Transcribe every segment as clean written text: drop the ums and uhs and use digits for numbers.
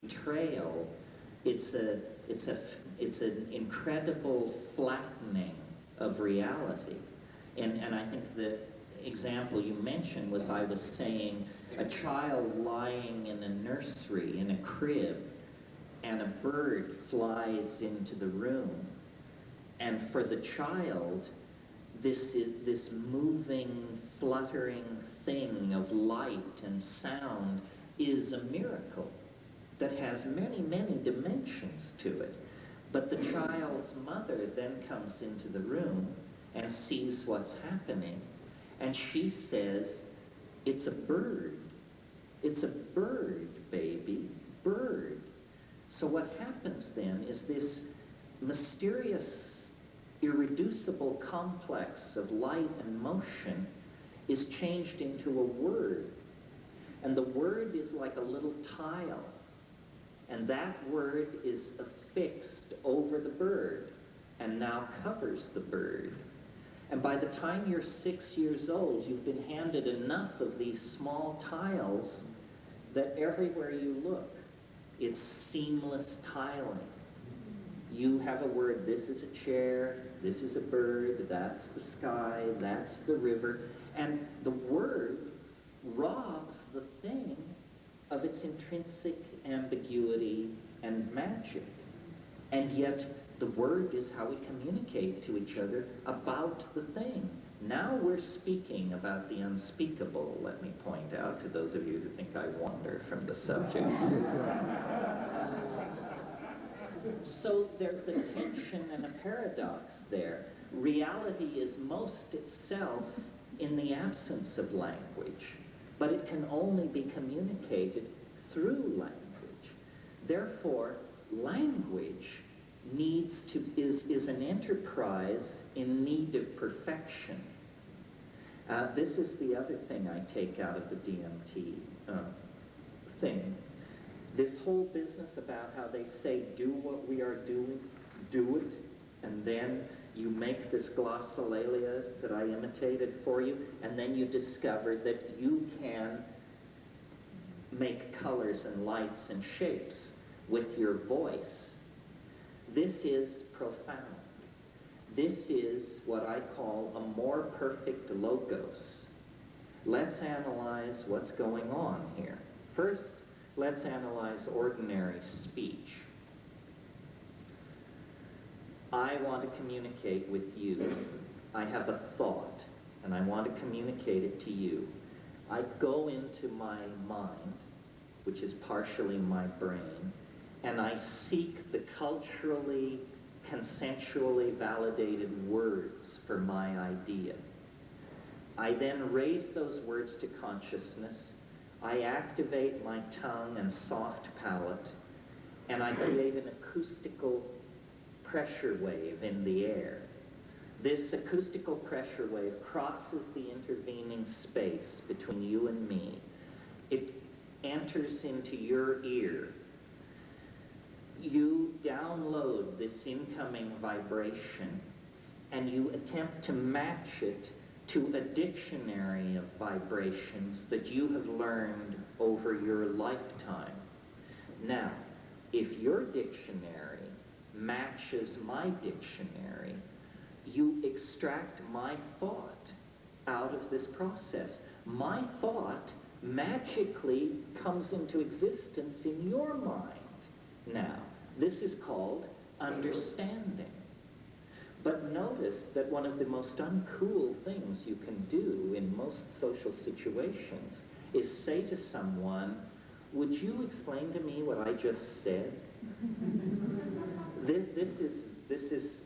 betrayal, it's an incredible flattening of reality. And I think the example you mentioned was, I was saying, a child lying in a nursery, in a crib, and a bird flies into the room. And for the child, this moving, fluttering thing of light and sound is a miracle that has many, many dimensions to it. But the child's mother then comes into the room and sees what's happening, and she says, "It's a bird. It's a bird, baby, bird." So what happens then is this mysterious, irreducible complex of light and motion is changed into a word. And the word is like a little tile. And that word is affixed over the bird and now covers the bird. And by the time you're 6 years old, you've been handed enough of these small tiles that everywhere you look, it's seamless tiling. You have a word, this is a chair, this is a bird, that's the sky, that's the river. And the word robs the thing of its intrinsic ambiguity and magic. And yet the word is how we communicate to each other about the thing. Now we're speaking about the unspeakable, let me point out to those of you who think I wander from the subject. So there's a tension and a paradox there. Reality is most itself in the absence of language, but it can only be communicated through language. Therefore, language is an enterprise in need of perfection. This is the other thing I take out of the DMT thing. This whole business about how they say, do what we are doing, do it, and then you make this glossolalia that I imitated for you, and then you discover that you can make colors and lights and shapes with your voice. This is profound. This is what I call a more perfect logos. Let's analyze what's going on here. First, let's analyze ordinary speech. I want to communicate with you. I have a thought, and I want to communicate it to you. I go into my mind, which is partially my brain, and I seek the culturally, consensually validated words for my idea. I then raise those words to consciousness. I activate my tongue and soft palate, and I create an acoustical pressure wave in the air. This acoustical pressure wave crosses the intervening space between you and me. It enters into your ear. You download this incoming vibration, and you attempt to match it to a dictionary of vibrations that you have learned over your lifetime. Now, if your dictionary matches my dictionary, you extract my thought out of this process. My thought magically comes into existence in your mind. Now, this is called understanding. But notice that one of the most uncool things you can do in most social situations is say to someone, "Would you explain to me what I just said?" This is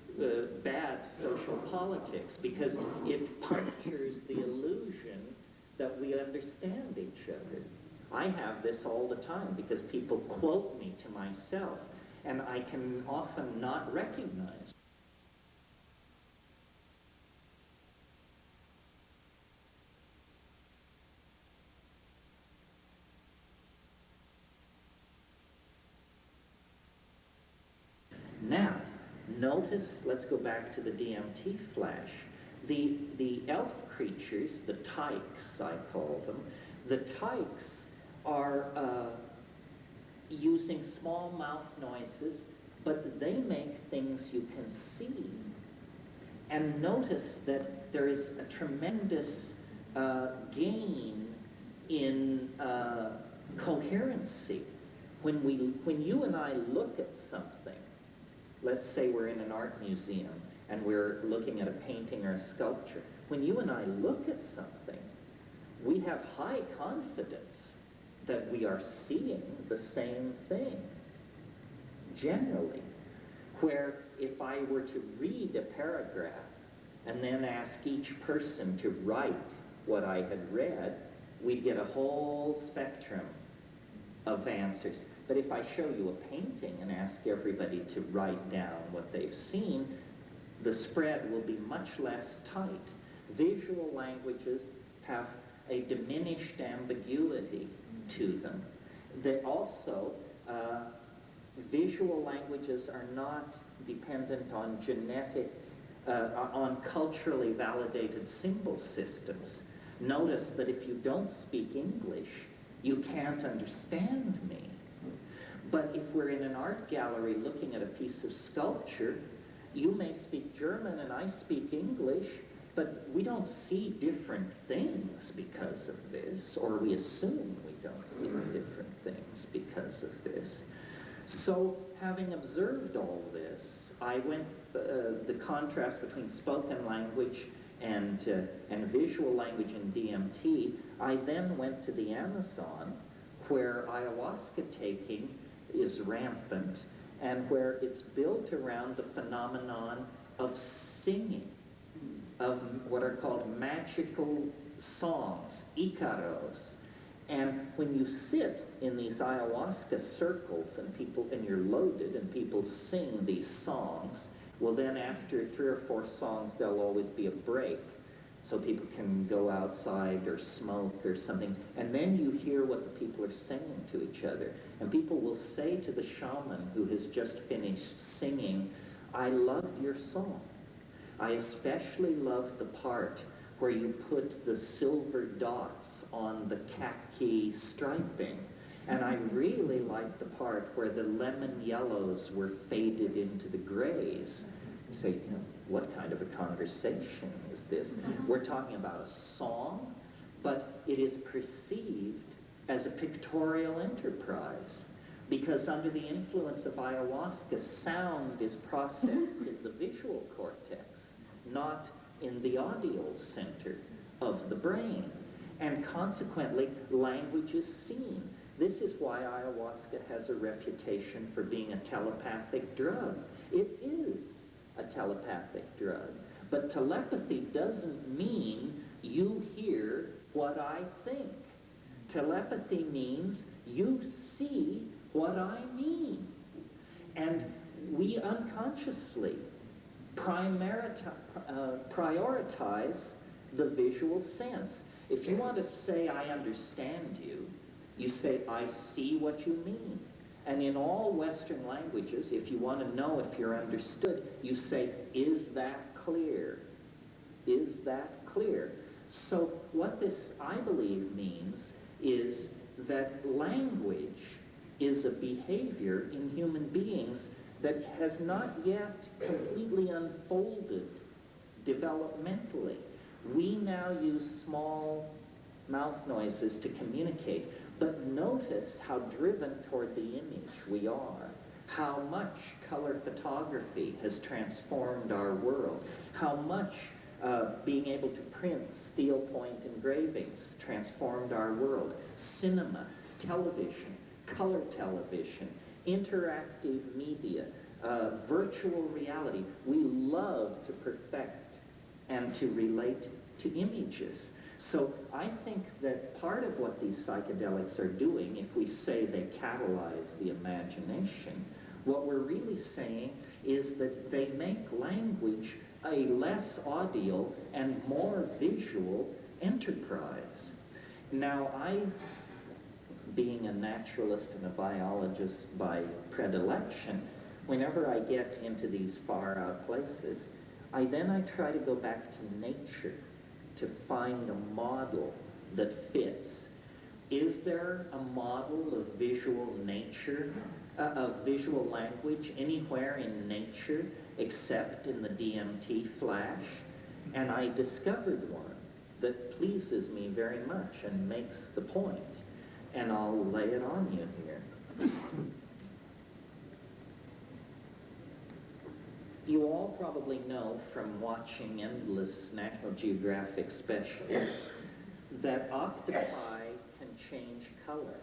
bad social politics, because it punctures the illusion that we understand each other. I have this all the time because people quote me to myself, and I can often not recognize. Now, notice, let's go back to the DMT flash. The elf creatures, the tykes, I call them, the tykes are using small mouth noises, but they make things you can see. And notice that there is a tremendous gain in coherency. When you and I look at something, let's say we're in an art museum and we're looking at a painting or a sculpture. When you and I look at something, we have high confidence that we are seeing the same thing, generally. Where if I were to read a paragraph and then ask each person to write what I had read, we'd get a whole spectrum of answers. But if I show you a painting and ask everybody to write down what they've seen, the spread will be much less tight. Visual languages have a diminished ambiguity to them. They also, visual languages are not dependent on on culturally validated symbol systems. Notice that if you don't speak English, you can't understand me. But if we're in an art gallery looking at a piece of sculpture, you may speak German and I speak English, but we don't see different things because of this, or we assume we don't see different things because of this. So, having observed all this, I went, the contrast between spoken language and visual language in DMT, I then went to the Amazon, where ayahuasca taking is rampant, and where it's built around the phenomenon of singing, of what are called magical songs, icaros. And when you sit in these ayahuasca circles and you're loaded and people sing these songs, well then after 3 or 4 songs there'll always be a break so people can go outside or smoke or something, and then you hear what the people are saying to each other. And people will say to the shaman who has just finished singing, "I loved your song. I especially loved the part where you put the silver dots on the khaki striping. And I really liked the part where the lemon yellows were faded into the grays." You say, you know, what kind of a conversation is this? We're talking about a song, but it is perceived as a pictorial enterprise. Because under the influence of ayahuasca, sound is processed in the visual cortex, not in the audial center of the brain. And consequently, language is seen. This is why ayahuasca has a reputation for being a telepathic drug. It is a telepathic drug. But telepathy doesn't mean you hear what I think. Telepathy means you see what I mean. And we unconsciously prioritize the visual sense. If you want to say, "I understand you," you say, "I see what you mean." And in all Western languages, if you want to know if you're understood, you say, "Is that clear? Is that clear?" So what this, I believe, means is that language is a behavior in human beings that has not yet completely unfolded developmentally. We now use small mouth noises to communicate, but notice how driven toward the image we are, how much color photography has transformed our world, how much being able to print steel point engravings transformed our world, cinema, television, color television, interactive media, virtual reality. We love to perfect and to relate to images. So I think that part of what these psychedelics are doing, if we say they catalyze the imagination, what we're really saying is that they make language a less audio and more visual enterprise. Now, being a naturalist and a biologist by predilection, whenever I get into these far out places, I try to go back to nature to find a model that fits. Is there a model of visual nature, of visual language anywhere in nature except in the DMT flash? And I discovered one that pleases me very much and makes the point. And I'll lay it on you here. You all probably know from watching endless National Geographic specials that octopi can change color.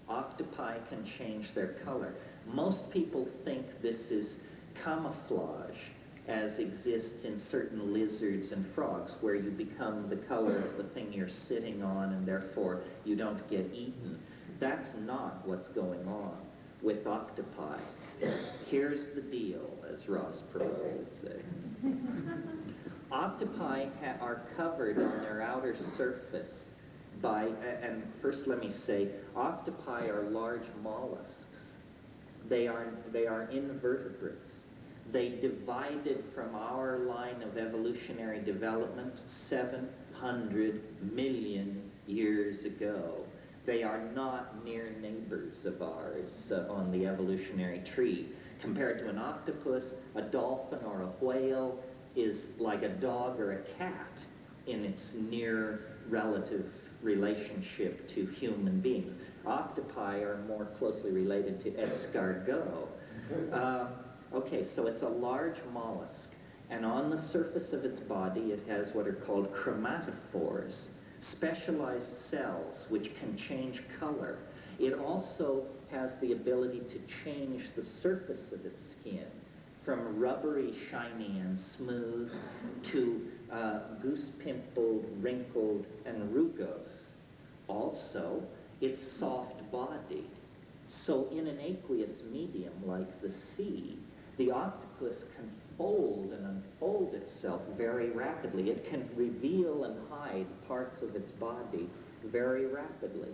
Octopi can change their color. Most people think this is camouflage, as exists in certain lizards and frogs, where you become the color of the thing you're sitting on and therefore you don't get eaten. That's not what's going on with octopi. Here's the deal, as Ross Perot would say. Octopi are covered on their outer surface by, and first let me say, octopi are large mollusks. They are invertebrates. They divided from our line of evolutionary development 700 million years ago. They are not near neighbors of ours on the evolutionary tree. Compared to an octopus, a dolphin or a whale is like a dog or a cat in its near relative relationship to human beings. Octopi are more closely related to escargot. Okay, so it's a large mollusk, and on the surface of its body it has what are called chromatophores, specialized cells which can change color. It also has the ability to change the surface of its skin from rubbery, shiny, and smooth to goose-pimpled, wrinkled, and rugose. Also, it's soft-bodied. So in an aqueous medium like the sea, the octopus can fold and unfold itself very rapidly. It can reveal and hide parts of its body very rapidly.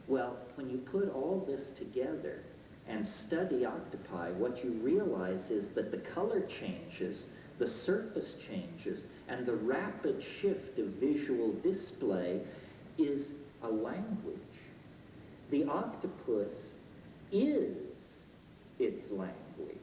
Well, when you put all this together and study octopi, what you realize is that the color changes, the surface changes, and the rapid shift of visual display is a language. The octopus is its language.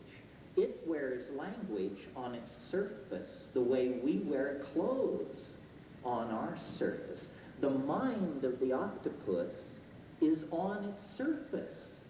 It wears language on its surface the way we wear clothes on our surface. The mind of the octopus is on its surface.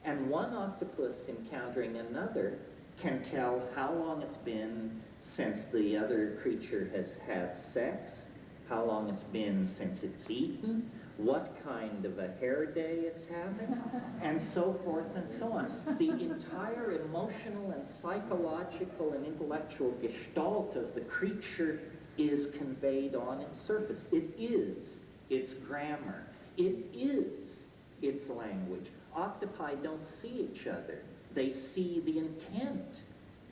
And one octopus encountering another can tell how long it's been since the other creature has had sex, how long it's been since it's eaten, what kind of a hair day it's having, and so forth and so on. The entire emotional and psychological and intellectual gestalt of the creature is conveyed on its surface. It is its grammar. It is its language. Octopi don't see each other. They see the intent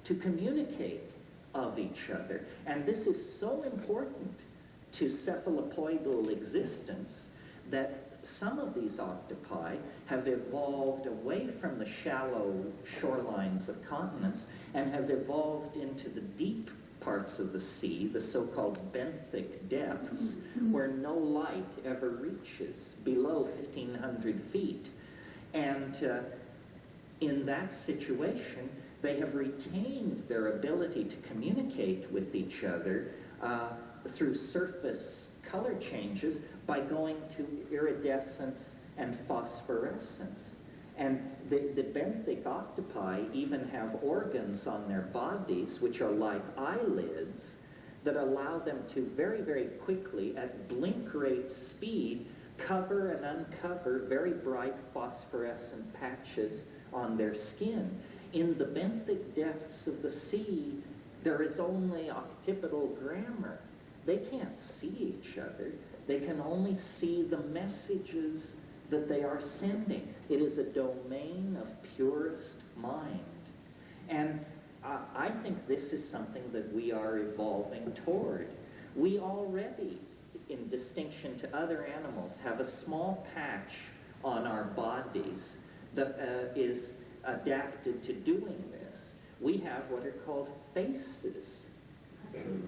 to communicate of each other. And this is so important to cephalopoidal existence that some of these octopi have evolved away from the shallow shorelines of continents and have evolved into the deep parts of the sea, the so-called benthic depths, where no light ever reaches, below 1,500 feet. And in that situation, they have retained their ability to communicate with each other through surface color changes by going to iridescence and phosphorescence. And the benthic octopi even have organs on their bodies, which are like eyelids, that allow them to very, very quickly, at blink rate speed, cover and uncover very bright phosphorescent patches on their skin. In the benthic depths of the sea, there is only occipital grammar. They can't see each other. They can only see the messages that they are sending. It is a domain of purest mind. And I think this is something that we are evolving toward. We already, in distinction to other animals, have a small patch on our bodies that is adapted to doing this. We have what are called faces.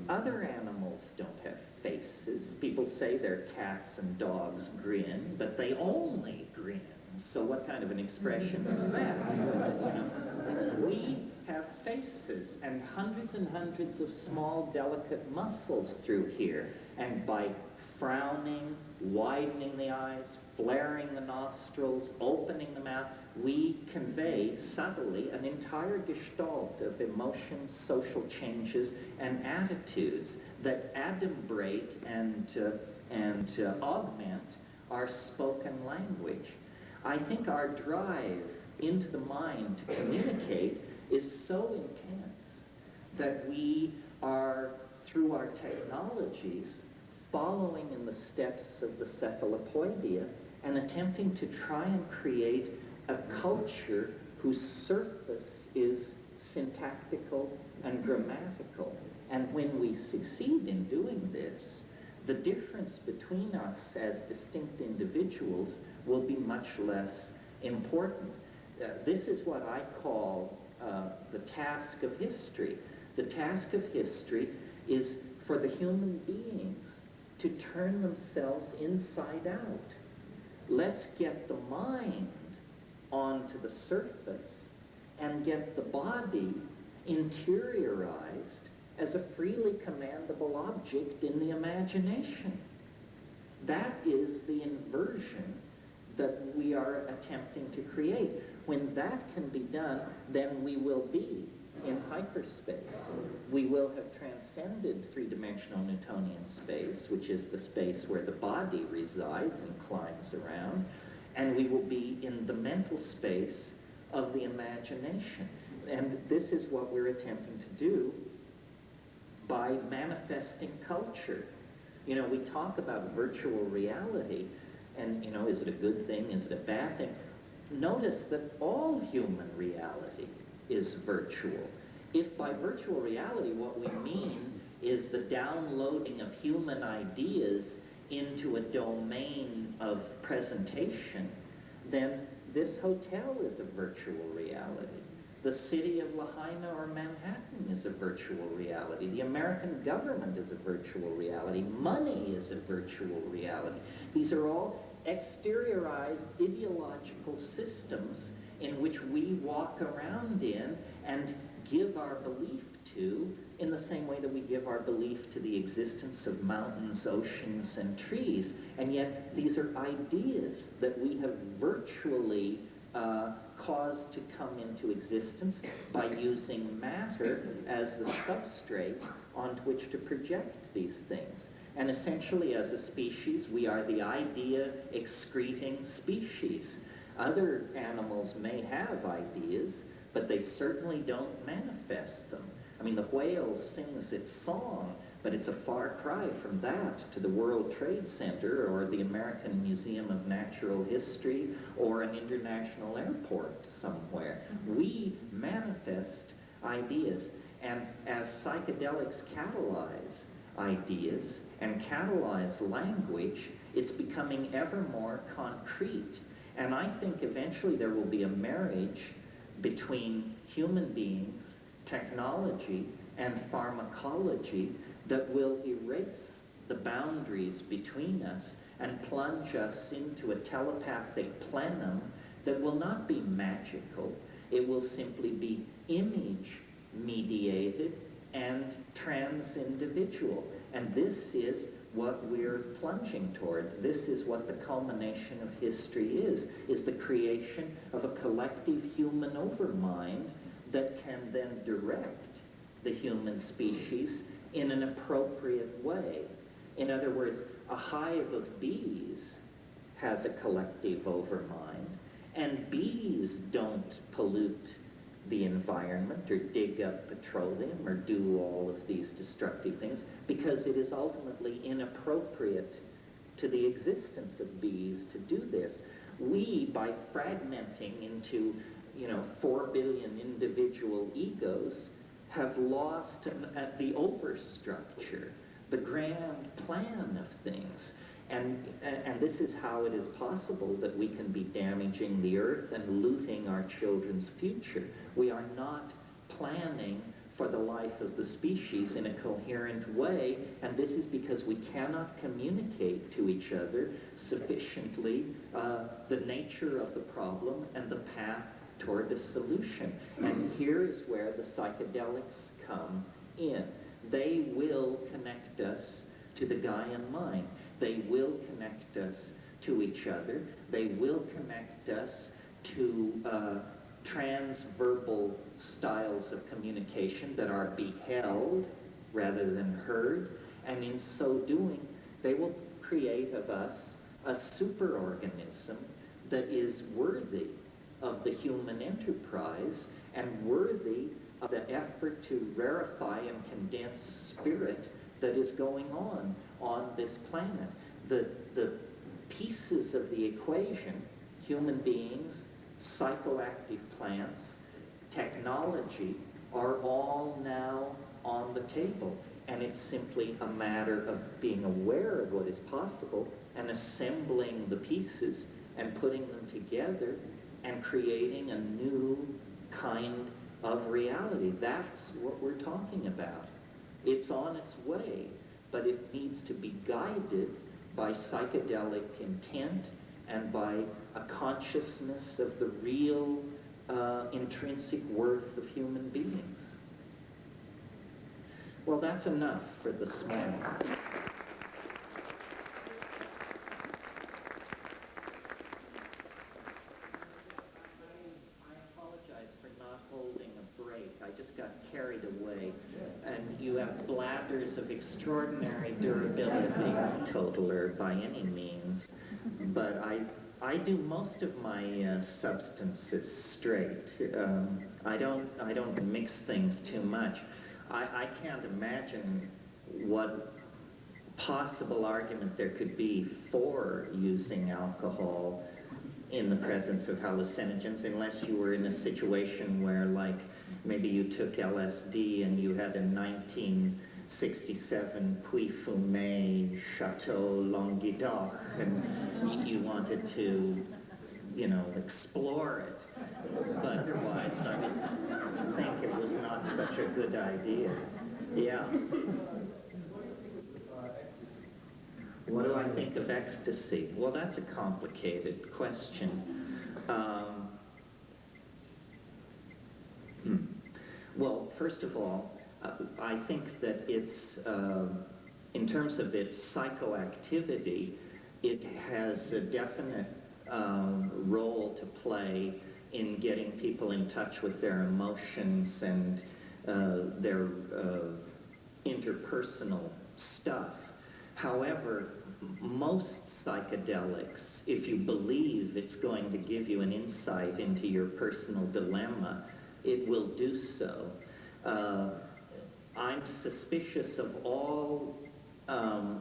Other animals don't have faces. People say their cats and dogs grin, but they only grin. So what kind of an expression is that? We have faces and hundreds of small, delicate muscles through here. And by frowning, widening the eyes, flaring the nostrils, opening the mouth, we convey subtly an entire gestalt of emotions, social changes, and attitudes that adumbrate and augment our spoken language. I think our drive into the mind to communicate is so intense that we are, through our technologies, following in the steps of the cephalopodia and attempting to try and create a culture whose surface is syntactical and grammatical. And when we succeed in doing this, the difference between us as distinct individuals will be much less important. This is what I call the task of history. The task of history is for the human beings to turn themselves inside out. Let's get the mind onto the surface and get the body interiorized as a freely commandable object in the imagination. That is the inversion that we are attempting to create. When that can be done, then we will be in hyperspace. We will have transcended three-dimensional Newtonian space, which is the space where the body resides and climbs around, and we will be in the mental space of the imagination. And this is what we're attempting to do by manifesting culture. You know, we talk about virtual reality, and, you know, is it a good thing? Is it a bad thing? Notice that all human reality is virtual. If by virtual reality what we mean is the downloading of human ideas into a domain of presentation, then this hotel is a virtual reality. The city of Lahaina or Manhattan is a virtual reality. The American government is a virtual reality. Money is a virtual reality. These are all exteriorized ideological systems in which we walk around in and give our belief to, in the same way that we give our belief to the existence of mountains, oceans, and trees. And yet these are ideas that we have virtually caused to come into existence by using matter as the substrate onto which to project these things. And essentially, as a species, we are the idea-excreting species. Other animals may have ideas, but they certainly don't manifest them. I mean, the whale sings its song, but it's a far cry from that to the World Trade Center or the American Museum of Natural History or an international airport somewhere. We manifest ideas, and as psychedelics catalyze ideas and catalyze language, it's becoming ever more concrete. And I think eventually there will be a marriage between human beings, technology, and pharmacology that will erase the boundaries between us and plunge us into a telepathic plenum that will not be magical. It will simply be image-mediated and trans-individual. And this is what we're plunging toward. This is what the culmination of history is the creation of a collective human overmind that can then direct the human species in an appropriate way. In other words, a hive of bees has a collective overmind, and bees don't pollute the environment or dig up petroleum or do all of these destructive things because it is ultimately inappropriate to the existence of bees to do this. We, by fragmenting into 4 billion individual egos, have lost the overstructure, the grand plan of things. And this is how it is possible that we can be damaging the earth and looting our children's future. We are not planning for the life of the species in a coherent way, and this is because we cannot communicate to each other sufficiently the nature of the problem and the path toward a solution. And here is where the psychedelics come in. They will connect us to the Gaian mind. They will connect us to each other. They will connect us to transverbal styles of communication that are beheld rather than heard. And in so doing, they will create of us a superorganism that is worthy of the human enterprise and worthy of the effort to rarefy and condense spirit that is going on this planet. The pieces of the equation, human beings, psychoactive plants, technology, are all now on the table. And it's simply a matter of being aware of what is possible and assembling the pieces and putting them together and creating a new kind of reality. That's what we're talking about. It's on its way, but it needs to be guided by psychedelic intent and by a consciousness of the real intrinsic worth of human beings. Well, that's enough for this morning. I just got carried away, and you have bladders of extraordinary durability, totaler by any means, but I do most of my substances straight. I don't mix things too much. I can't imagine what possible argument there could be for using alcohol in the presence of hallucinogens, unless you were in a situation where, like, maybe you took LSD and you had a 1967 Puy-Fumé Chateau Languedoc and you wanted to, you know, explore it. But otherwise, I would think it was not such a good idea. Yeah. What do I think of ecstasy? Well, that's a complicated question. Well, first of all, I think that it's, in terms of its psychoactivity, it has a definite role to play in getting people in touch with their emotions and their interpersonal stuff. However, most psychedelics, if you believe it's going to give you an insight into your personal dilemma, it will do so. I'm suspicious of all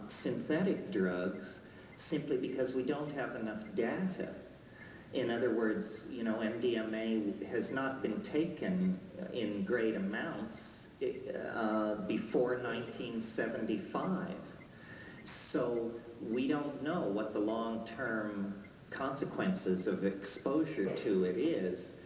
synthetic drugs simply because we don't have enough data. In other words, you know, MDMA has not been taken in great amounts before 1975. So we don't know what the long-term consequences of exposure to it is.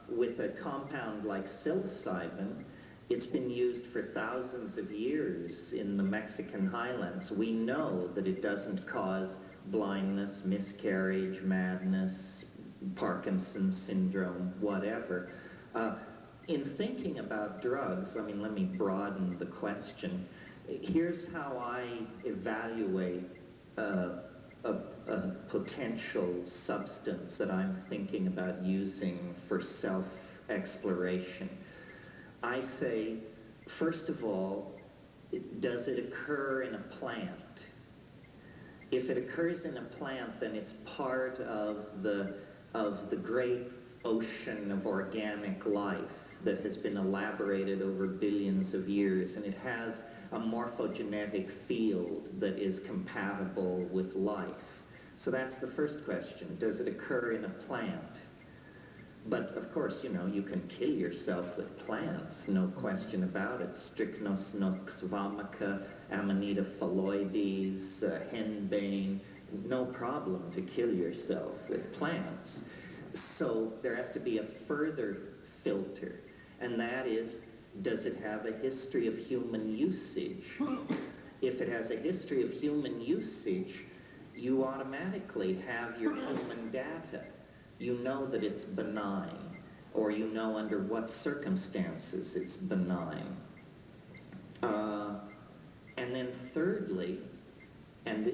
With a compound like psilocybin, it's been used for thousands of years in the Mexican highlands. We know that it doesn't cause blindness, miscarriage, madness, Parkinson's syndrome, whatever. In thinking about drugs, I mean, let me broaden the question. Here's how I evaluate a potential substance that I'm thinking about using for self-exploration. I say, first of all, does it occur in a plant? If it occurs in a plant, then it's part of the great ocean of organic life that has been elaborated over billions of years, and it has a morphogenetic field that is compatible with life. So that's the first question. Does it occur in a plant? But of course, you know, you can kill yourself with plants, no question about it. Strychnos nox vomica, Amanita phalloides, henbane, no problem to kill yourself with plants. So there has to be a further filter, and that is, Does it have a history of human usage? If it has a history of human usage, you automatically have your human data. You know that it's benign, or you know under what circumstances it's benign. And then thirdly, and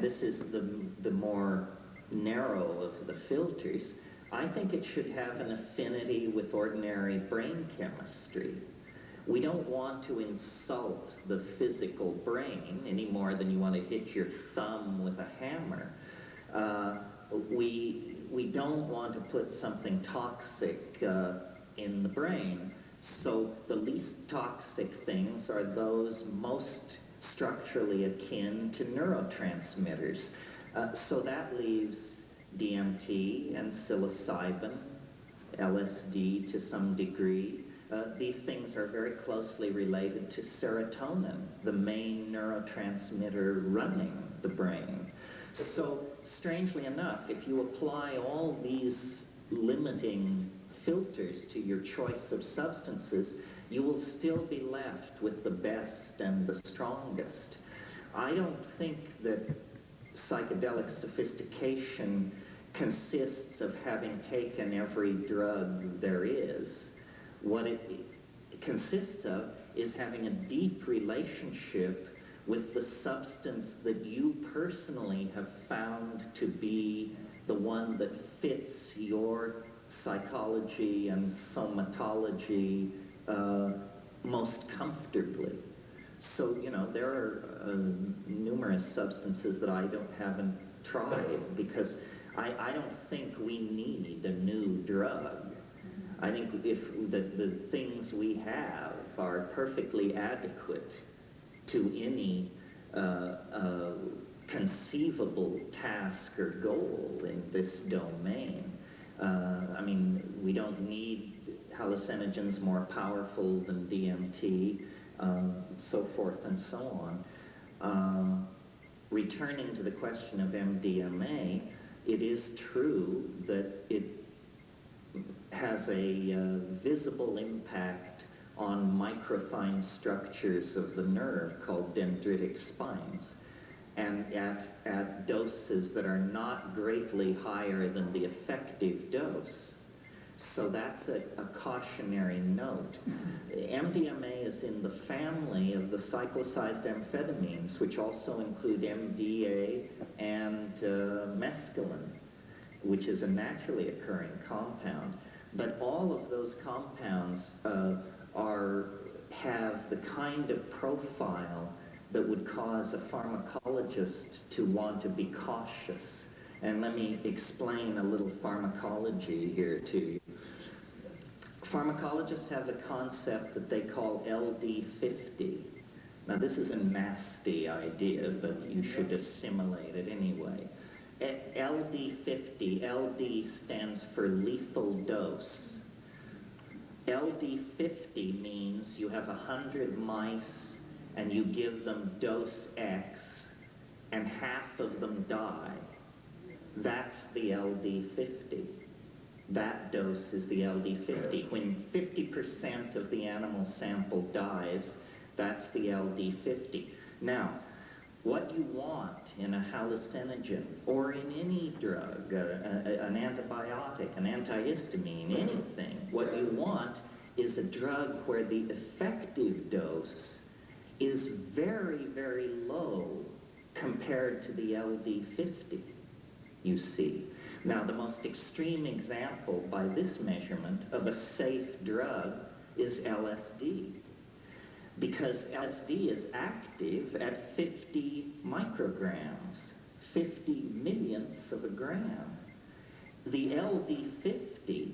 this is the more narrow of the filters, I think it should have an affinity with ordinary brain chemistry. We don't want to insult the physical brain any more than you want to hit your thumb with a hammer. We don't want to put something toxic in the brain. So the least toxic things are those most structurally akin to neurotransmitters. So that leaves DMT and psilocybin, LSD to some degree. These things are very closely related to serotonin, the main neurotransmitter running the brain. So strangely enough, if you apply all these limiting filters to your choice of substances, you will still be left with the best and the strongest. I don't think that psychedelic sophistication consists of having taken every drug there is. What it consists of is having a deep relationship with the substance that you personally have found to be the one that fits your psychology and somatology most comfortably. So, you know, there are numerous substances that I haven't tried because I don't think we need a new drug. I think if the things we have are perfectly adequate to any conceivable task or goal in this domain. I mean, we don't need hallucinogens more powerful than DMT, so forth and so on. Returning to the question of MDMA, it is true that it has a visible impact on microfine structures of the nerve called dendritic spines, and at doses that are not greatly higher than the effective dose. So that's a cautionary note. MDMA is in the family of the cyclicized amphetamines, which also include MDA and mescaline, which is a naturally occurring compound. But all of those compounds have the kind of profile that would cause a pharmacologist to want to be cautious. And let me explain a little pharmacology here to you. Pharmacologists have a concept that they call LD50. Now this is a nasty idea, but you should assimilate it anyway. LD50, LD stands for lethal dose. LD50 means you have 100 mice and you give them dose X and half of them die. That's the LD50. That dose is the LD50. When 50% of the animal sample dies, that's the LD50. Now, what you want in a hallucinogen, or in any drug, an antibiotic, an antihistamine, anything, what you want is a drug where the effective dose is very, very low compared to the LD50, you see. Now, the most extreme example by this measurement of a safe drug is LSD. Because LSD is active at 50 micrograms, 50 millionths of a gram. The LD50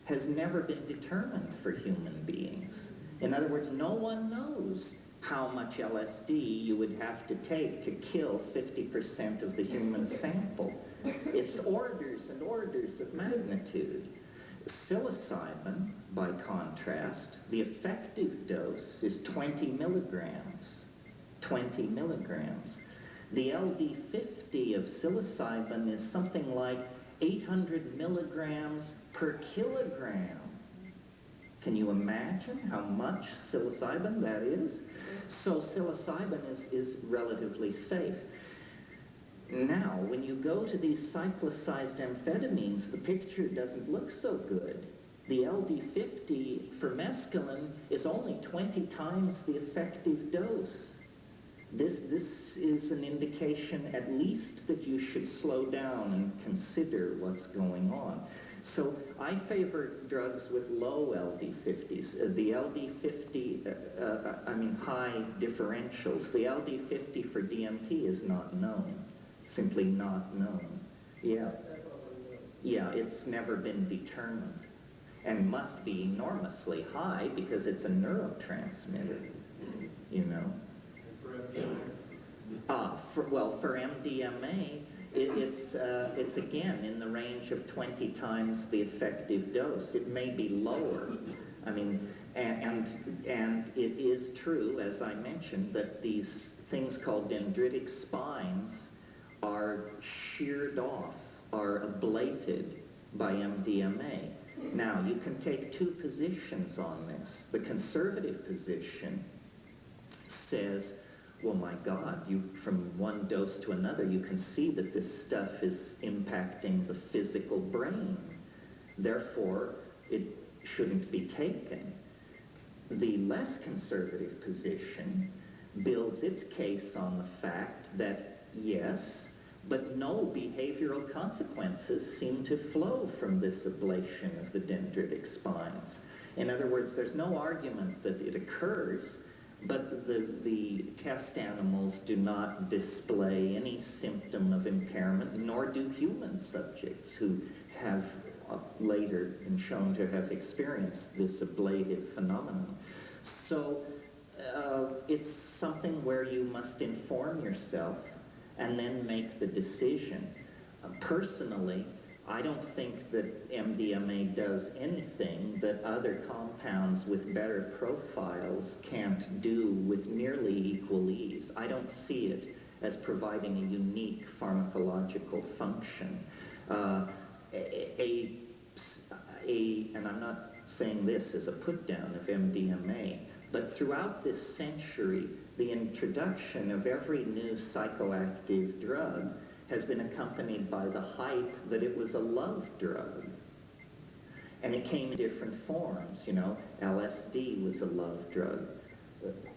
has never been determined for human beings. In other words, no one knows how much LSD you would have to take to kill 50% of the human sample. It's orders and orders of magnitude. Psilocybin, by contrast, the effective dose is 20 milligrams. 20 milligrams. The LD50 of psilocybin is something like 800 milligrams per kilogram. Can you imagine how much psilocybin that is? So psilocybin is relatively safe. Now, when you go to these cyclicized amphetamines, the picture doesn't look so good. The LD50 for mescaline is only 20 times the effective dose. This is an indication at least that you should slow down and consider what's going on. So I favor drugs with low LD50s. The LD50, high differentials. The LD50 for DMT is not known, simply not known. Yeah, it's never been determined, and must be enormously high because it's a neurotransmitter, you know. For MDMA, it's again in the range of 20 times the effective dose. It may be lower. I mean, and it is true, as I mentioned, that these things called dendritic spines are sheared off, are ablated by MDMA. Now, you can take two positions on this. The conservative position says, well, my God, from one dose to another, you can see that this stuff is impacting the physical brain. Therefore, it shouldn't be taken. The less conservative position builds its case on the fact that, yes, but no behavioral consequences seem to flow from this ablation of the dendritic spines. In other words, there's no argument that it occurs, but the test animals do not display any symptom of impairment, nor do human subjects who have later been shown to have experienced this ablative phenomenon. So it's something where you must inform yourself and then make the decision. Personally, I don't think that MDMA does anything that other compounds with better profiles can't do with nearly equal ease. I don't see it as providing a unique pharmacological function. And I'm not saying this as a put-down of MDMA, but throughout this century, the introduction of every new psychoactive drug has been accompanied by the hype that it was a love drug. And it came in different forms, you know. LSD was a love drug.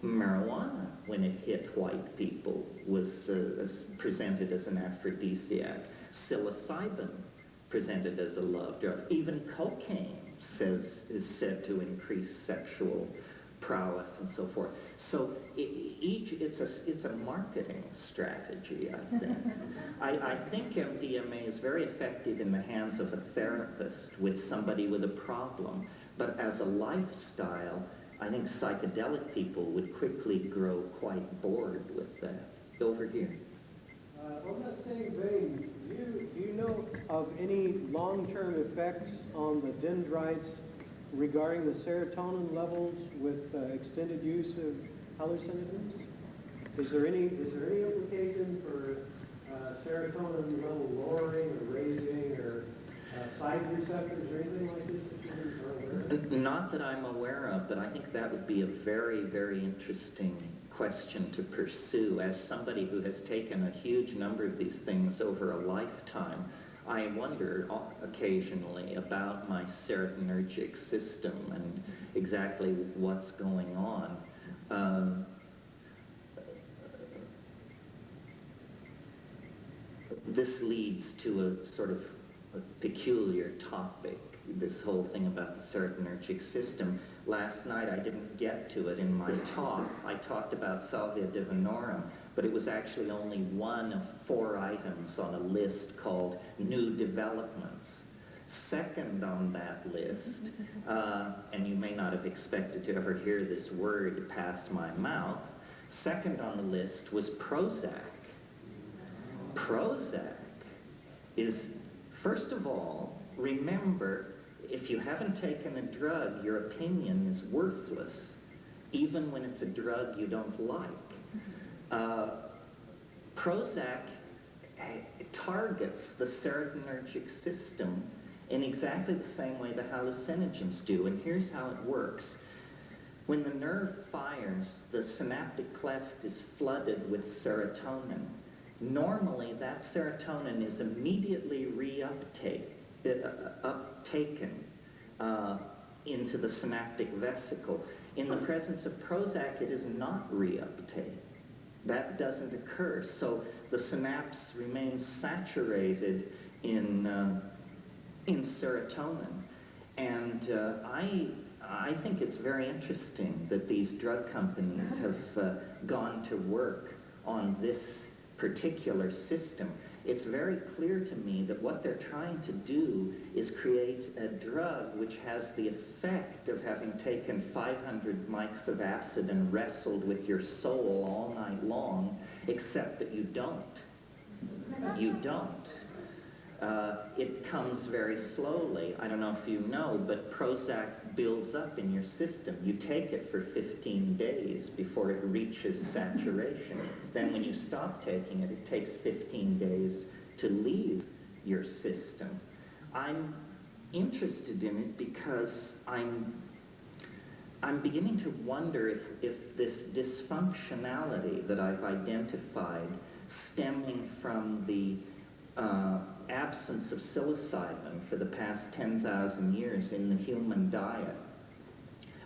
Marijuana, when it hit white people, was presented as an aphrodisiac. Psilocybin, presented as a love drug. Even cocaine is said to increase sexual prowess and so forth. So it's a marketing strategy, I think. I think MDMA is very effective in the hands of a therapist with somebody with a problem, but as a lifestyle, I think psychedelic people would quickly grow quite bored with that. Over here. On that same vein, do you know of any long-term effects on the dendrites regarding the serotonin levels with extended use of hallucinogens? Is there any implication for serotonin level lowering or raising or side receptors or anything like this that you are aware of? Not that I'm aware of, but I think that would be a very, very interesting question to pursue. As somebody who has taken a huge number of these things over a lifetime, I wonder occasionally about my serotonergic system and exactly what's going on. This leads to a sort of a peculiar topic, this whole thing about the serotonergic system. Last night I didn't get to it in my talk. I talked about salvia divinorum, but it was actually only one of 4 items on a list called new developments. Second on that list, and you may not have expected to ever hear this word pass my mouth, second on the list was Prozac. Prozac is, first of all, remember, if you haven't taken a drug, your opinion is worthless, even when it's a drug you don't like. Prozac targets the serotonergic system in exactly the same way the hallucinogens do. And here's how it works. When the nerve fires, the synaptic cleft is flooded with serotonin. Normally, that serotonin is immediately uptaken into the synaptic vesicle. In the presence of Prozac, it is not reuptake. That doesn't occur. So the synapse remains saturated in serotonin. And I think it's very interesting that these drug companies have gone to work on this particular system. It's very clear to me that what they're trying to do is create a drug which has the effect of having taken 500 mics of acid and wrestled with your soul all night long, except that you don't. You don't. It comes very slowly. I don't know if you know, but Prozac builds up in your system. You take it for 15 days before it reaches saturation. Then when you stop taking it, it takes 15 days to leave your system. I'm interested in it because I'm beginning to wonder if this dysfunctionality that I've identified stemming from the absence of psilocybin for the past 10,000 years in the human diet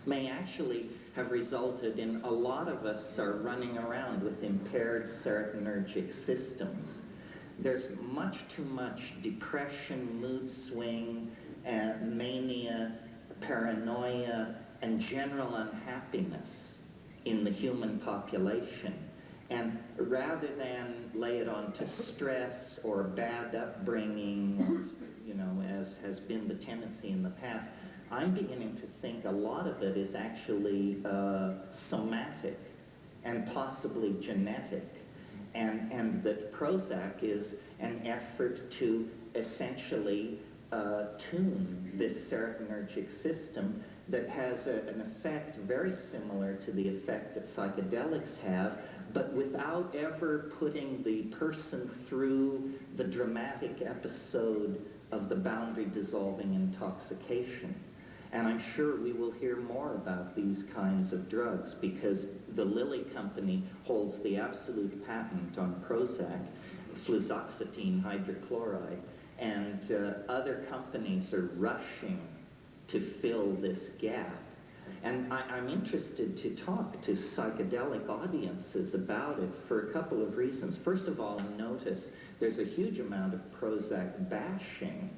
may actually have resulted in a lot of us are running around with impaired serotonergic systems. There's much too much depression, mood swing, mania, paranoia, and general unhappiness in the human population. And rather than lay it on to stress or bad upbringing, or, you know, as has been the tendency in the past, I'm beginning to think a lot of it is actually somatic and possibly genetic, and that Prozac is an effort to essentially tune this serotonergic system that has an effect very similar to the effect that psychedelics have, but without ever putting the person through the dramatic episode of the boundary-dissolving intoxication. And I'm sure we will hear more about these kinds of drugs because the Lilly company holds the absolute patent on Prozac, fluoxetine hydrochloride, and other companies are rushing to fill this gap. And I'm interested to talk to psychedelic audiences about it for a couple of reasons. First of all, I notice there's a huge amount of Prozac bashing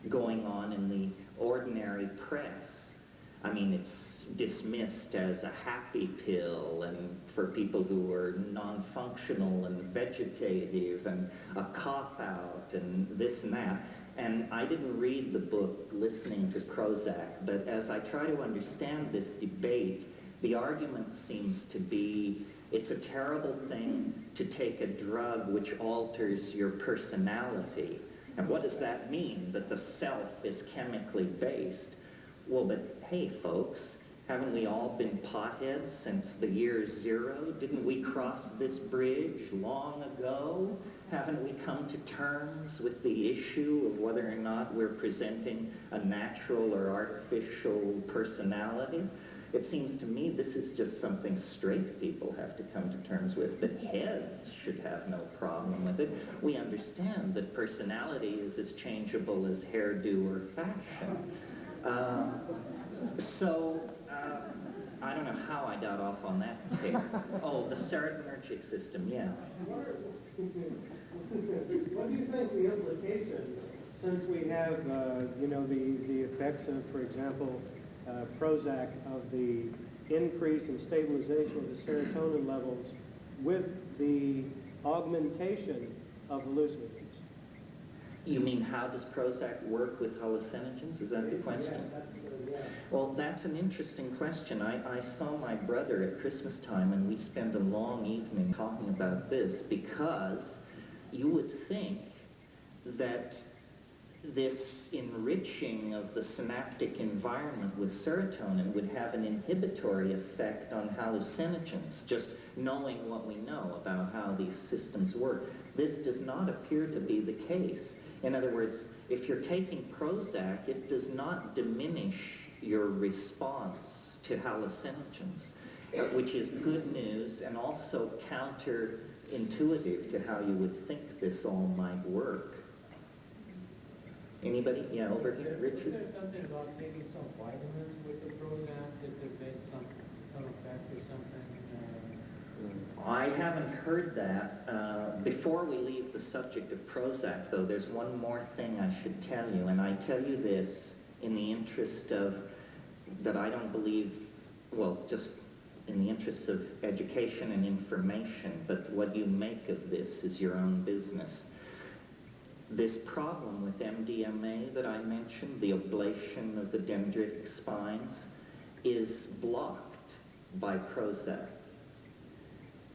going on in the ordinary press. I mean, it's dismissed as a happy pill and for people who are non-functional and vegetative and a cop-out and this and that. And I didn't read the book listening to Prozac, but as I try to understand this debate, the argument seems to be it's a terrible thing to take a drug which alters your personality. And what does that mean? That the self is chemically based? Well, but hey, folks, haven't we all been potheads since the year zero? Didn't we cross this bridge long ago? Haven't we come to terms with the issue of whether or not we're presenting a natural or artificial personality? It seems to me this is just something straight people have to come to terms with, but heads should have no problem with it. We understand that personality is as changeable as hairdo or fashion. I don't know how I got off on that tear. Oh, the serotonergic system, yeah. What do you think the implications, since we have, you know, the effects of, for example, Prozac, of the increase and stabilization of the serotonin levels with the augmentation of hallucinogens? You mean how does Prozac work with hallucinogens? Is that the question? Yes, that's, yeah. Well, that's an interesting question. I saw my brother at Christmas time and we spent a long evening talking about this because you would think that this enriching of the synaptic environment with serotonin would have an inhibitory effect on hallucinogens, just knowing what we know about how these systems work. This does not appear to be the case. In other words, if you're taking Prozac, it does not diminish your response to hallucinogens, which is good news and also counterintuitive to how you would think this all might work. Anybody? Yeah, over here, Richard. Isn't there something about taking some vitamins with the Prozac that there made some effect or something? I haven't heard that. Before we leave the subject of Prozac, though, there's one more thing I should tell you, and I tell you this in the interest of, that I don't believe, well, just in the interests of education and information, but what you make of this is your own business. This problem with MDMA that I mentioned, the ablation of the dendritic spines, is blocked by Prozac.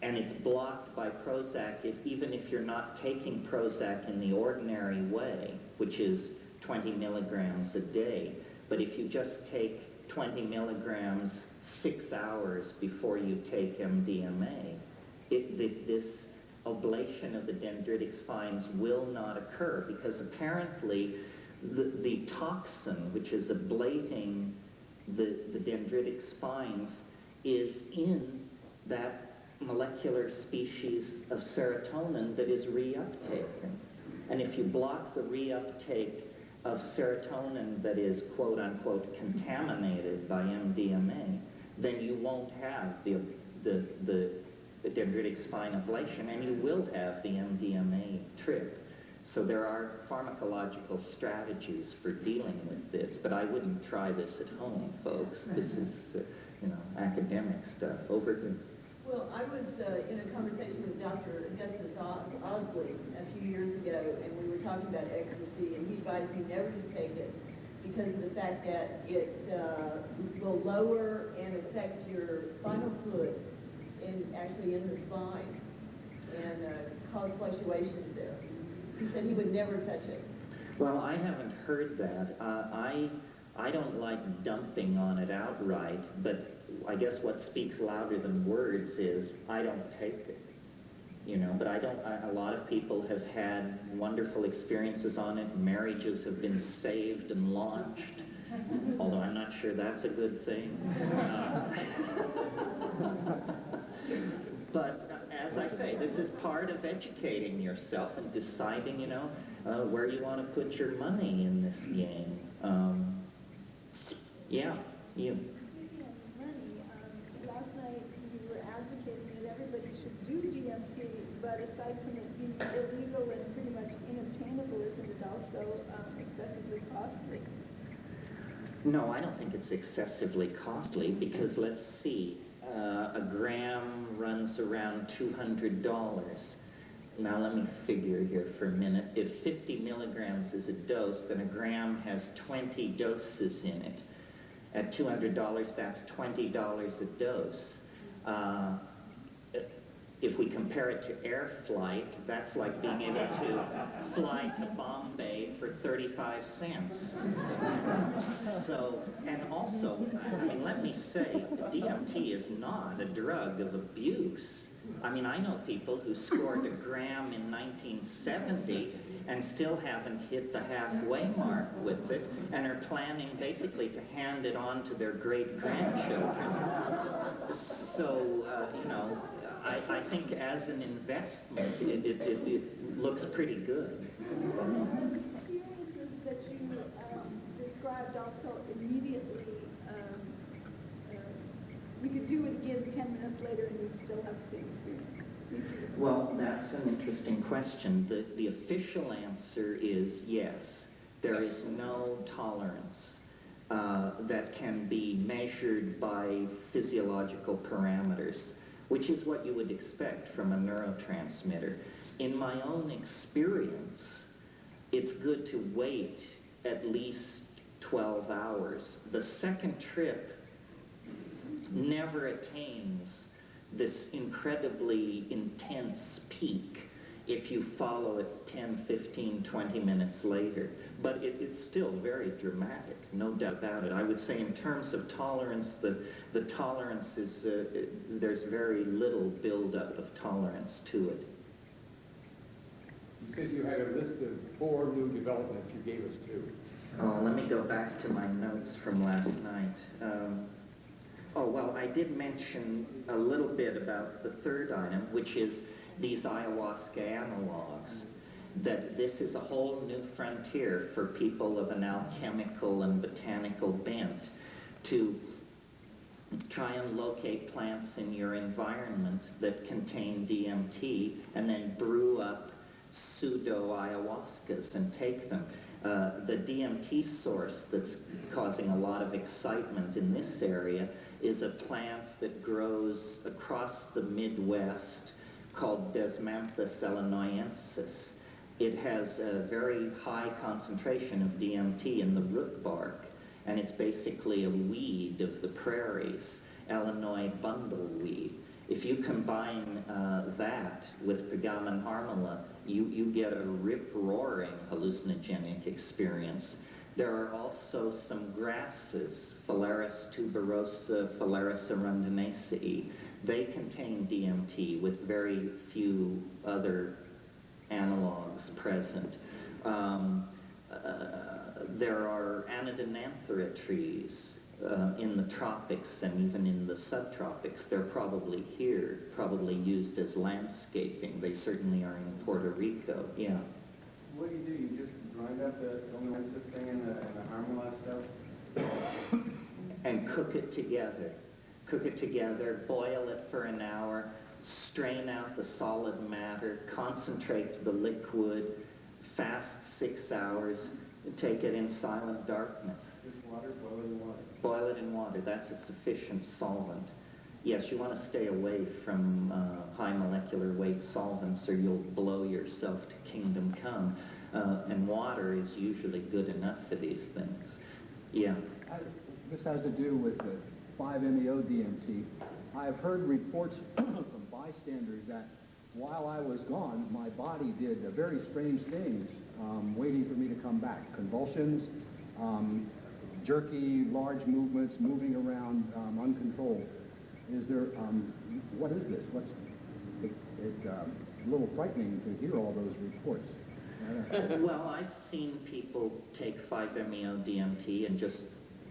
And it's blocked by Prozac even if you're not taking Prozac in the ordinary way, which is 20 milligrams a day. But if you just take 20 milligrams 6 hours before you take MDMA, this ablation of the dendritic spines will not occur, because apparently the toxin which is ablating the dendritic spines is in that molecular species of serotonin that is reuptaken. And if you block the reuptake of serotonin that is quote-unquote contaminated by MDMA, then you won't have the dendritic spine ablation, and you will have the MDMA trip. So there are pharmacological strategies for dealing with this, but I wouldn't try this at home, folks. This is, academic stuff. Over here. Well, I was in a conversation with Dr. Augustus Osley a few years ago, and we were talking about ecstasy, and he advised me never to take it because of the fact that it will lower and affect your spinal fluid, actually in the spine, and cause fluctuations there. He said he would never touch it. Well, I haven't heard that. I don't like dumping on it outright, but I guess what speaks louder than words is I don't take it. But a lot of people have had wonderful experiences on it. Marriages have been saved and launched, although I'm not sure that's a good thing. But as I say, this is part of educating yourself and deciding, where you want to put your money in this game. Yeah, you. Speaking of money, last night you were advocating that everybody should do DMT, but aside from it being illegal and pretty much unobtainable, isn't it also excessively costly? No, I don't think it's excessively costly, because let's see, a gram runs around $200. Now let me figure here for a minute. If 50 milligrams is a dose, then a gram has 20 doses in it. At $200, that's $20 a dose. If we compare it to air flight, that's like being able to fly to Bombay for 35 cents. So, and also, let me say, DMT is not a drug of abuse. I know people who scored a gram in 1970 and still haven't hit the halfway mark with it, and are planning basically to hand it on to their great-grandchildren. So, I think as an investment, it looks pretty good. The experiences that you described also immediately, you could do it again 10 minutes later and you'd still have the same experience. Well, that's an interesting question. The official answer is yes. There is no tolerance that can be measured by physiological parameters, which is what you would expect from a neurotransmitter. In my own experience, it's good to wait at least 12 hours. The second trip never attains this incredibly intense peak if you follow it 10, 15, 20 minutes later. But it's still very dramatic, no doubt about it. I would say in terms of tolerance, the tolerance is, there's very little buildup of tolerance to it. said you had a list of 4 new developments. You gave us 2. Oh, let me go back to my notes from last night. Oh, well, I did mention a little bit about the third item, which is these ayahuasca analogs. That this is a whole new frontier for people of an alchemical and botanical bent to try and locate plants in your environment that contain DMT and then brew up pseudo-ayahuascas and take them. The DMT source that's causing a lot of excitement in this area is a plant that grows across the Midwest called Desmanthus illinoisensis. It has a very high concentration of DMT in the root bark, and it's basically a weed of the prairies, Illinois bundleweed. If you combine that with Pegamen harmala, you get a rip-roaring hallucinogenic experience. There are also some grasses, Phalaris tuberosa, Phalaris arundinaceae. They contain DMT with very few other analogs present. There are anodonanthera trees in the tropics and even in the subtropics. They're probably here, probably used as landscaping. They certainly are in Puerto Rico, yeah. What do? You just grind up the illinoisensis thing and the harmala stuff? And cook it together. Cook it together, boil it for an hour, strain out the solid matter, concentrate the liquid, fast 6 hours, and take it in silent darkness. Just water, boil it in water. Boil it in water. That's a sufficient solvent. Yes, you want to stay away from high molecular weight solvents or you'll blow yourself to kingdom come. And water is usually good enough for these things. Yeah. This has to do with the 5-MeO-DMT. I've heard reports from bystanders that while I was gone, my body did very strange things, waiting for me to come back. Convulsions, jerky, large movements, moving around uncontrolled. Is there, what is this? A little frightening to hear all those reports. Well, I've seen people take 5-MeO-DMT and just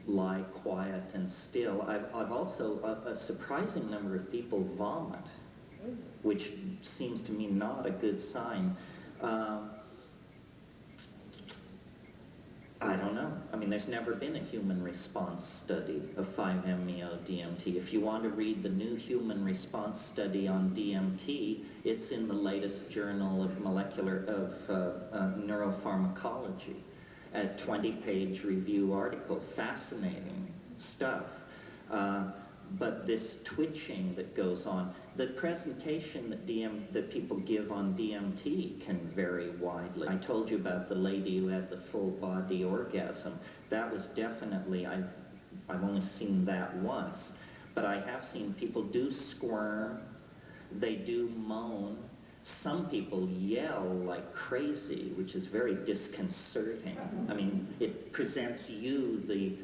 lie quiet and still. I've also, a surprising number of people vomit, which seems to me not a good sign. I don't know. I mean, there's never been a human response study of 5-MeO-DMT. If you want to read the new human response study on DMT, it's in the latest journal of neuropharmacology. A 20-page review article, fascinating stuff. But this twitching that goes on, the presentation that people give on DMT can vary widely. I told you about the lady who had the full body orgasm. That was definitely, I've only seen that once, but I have seen people do squirm, they do moan. Some people yell like crazy, which is very disconcerting. I mean, it presents you, the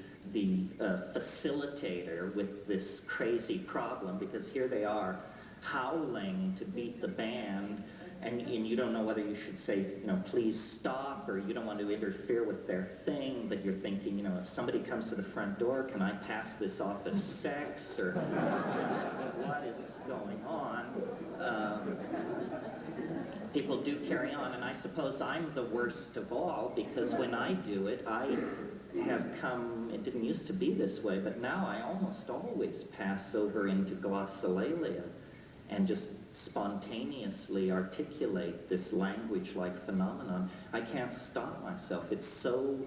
facilitator, with this crazy problem, because here they are howling to beat the band, and you don't know whether you should say, you know, please stop, or you don't want to interfere with their thing, but you're thinking, you know, if somebody comes to the front door, can I pass this off as sex, or what is going on? People do carry on, and I suppose I'm the worst of all, because when I do it, I have come, it didn't used to be this way, but now I almost always pass over into glossolalia and just spontaneously articulate this language-like phenomenon. I can't stop myself. It's so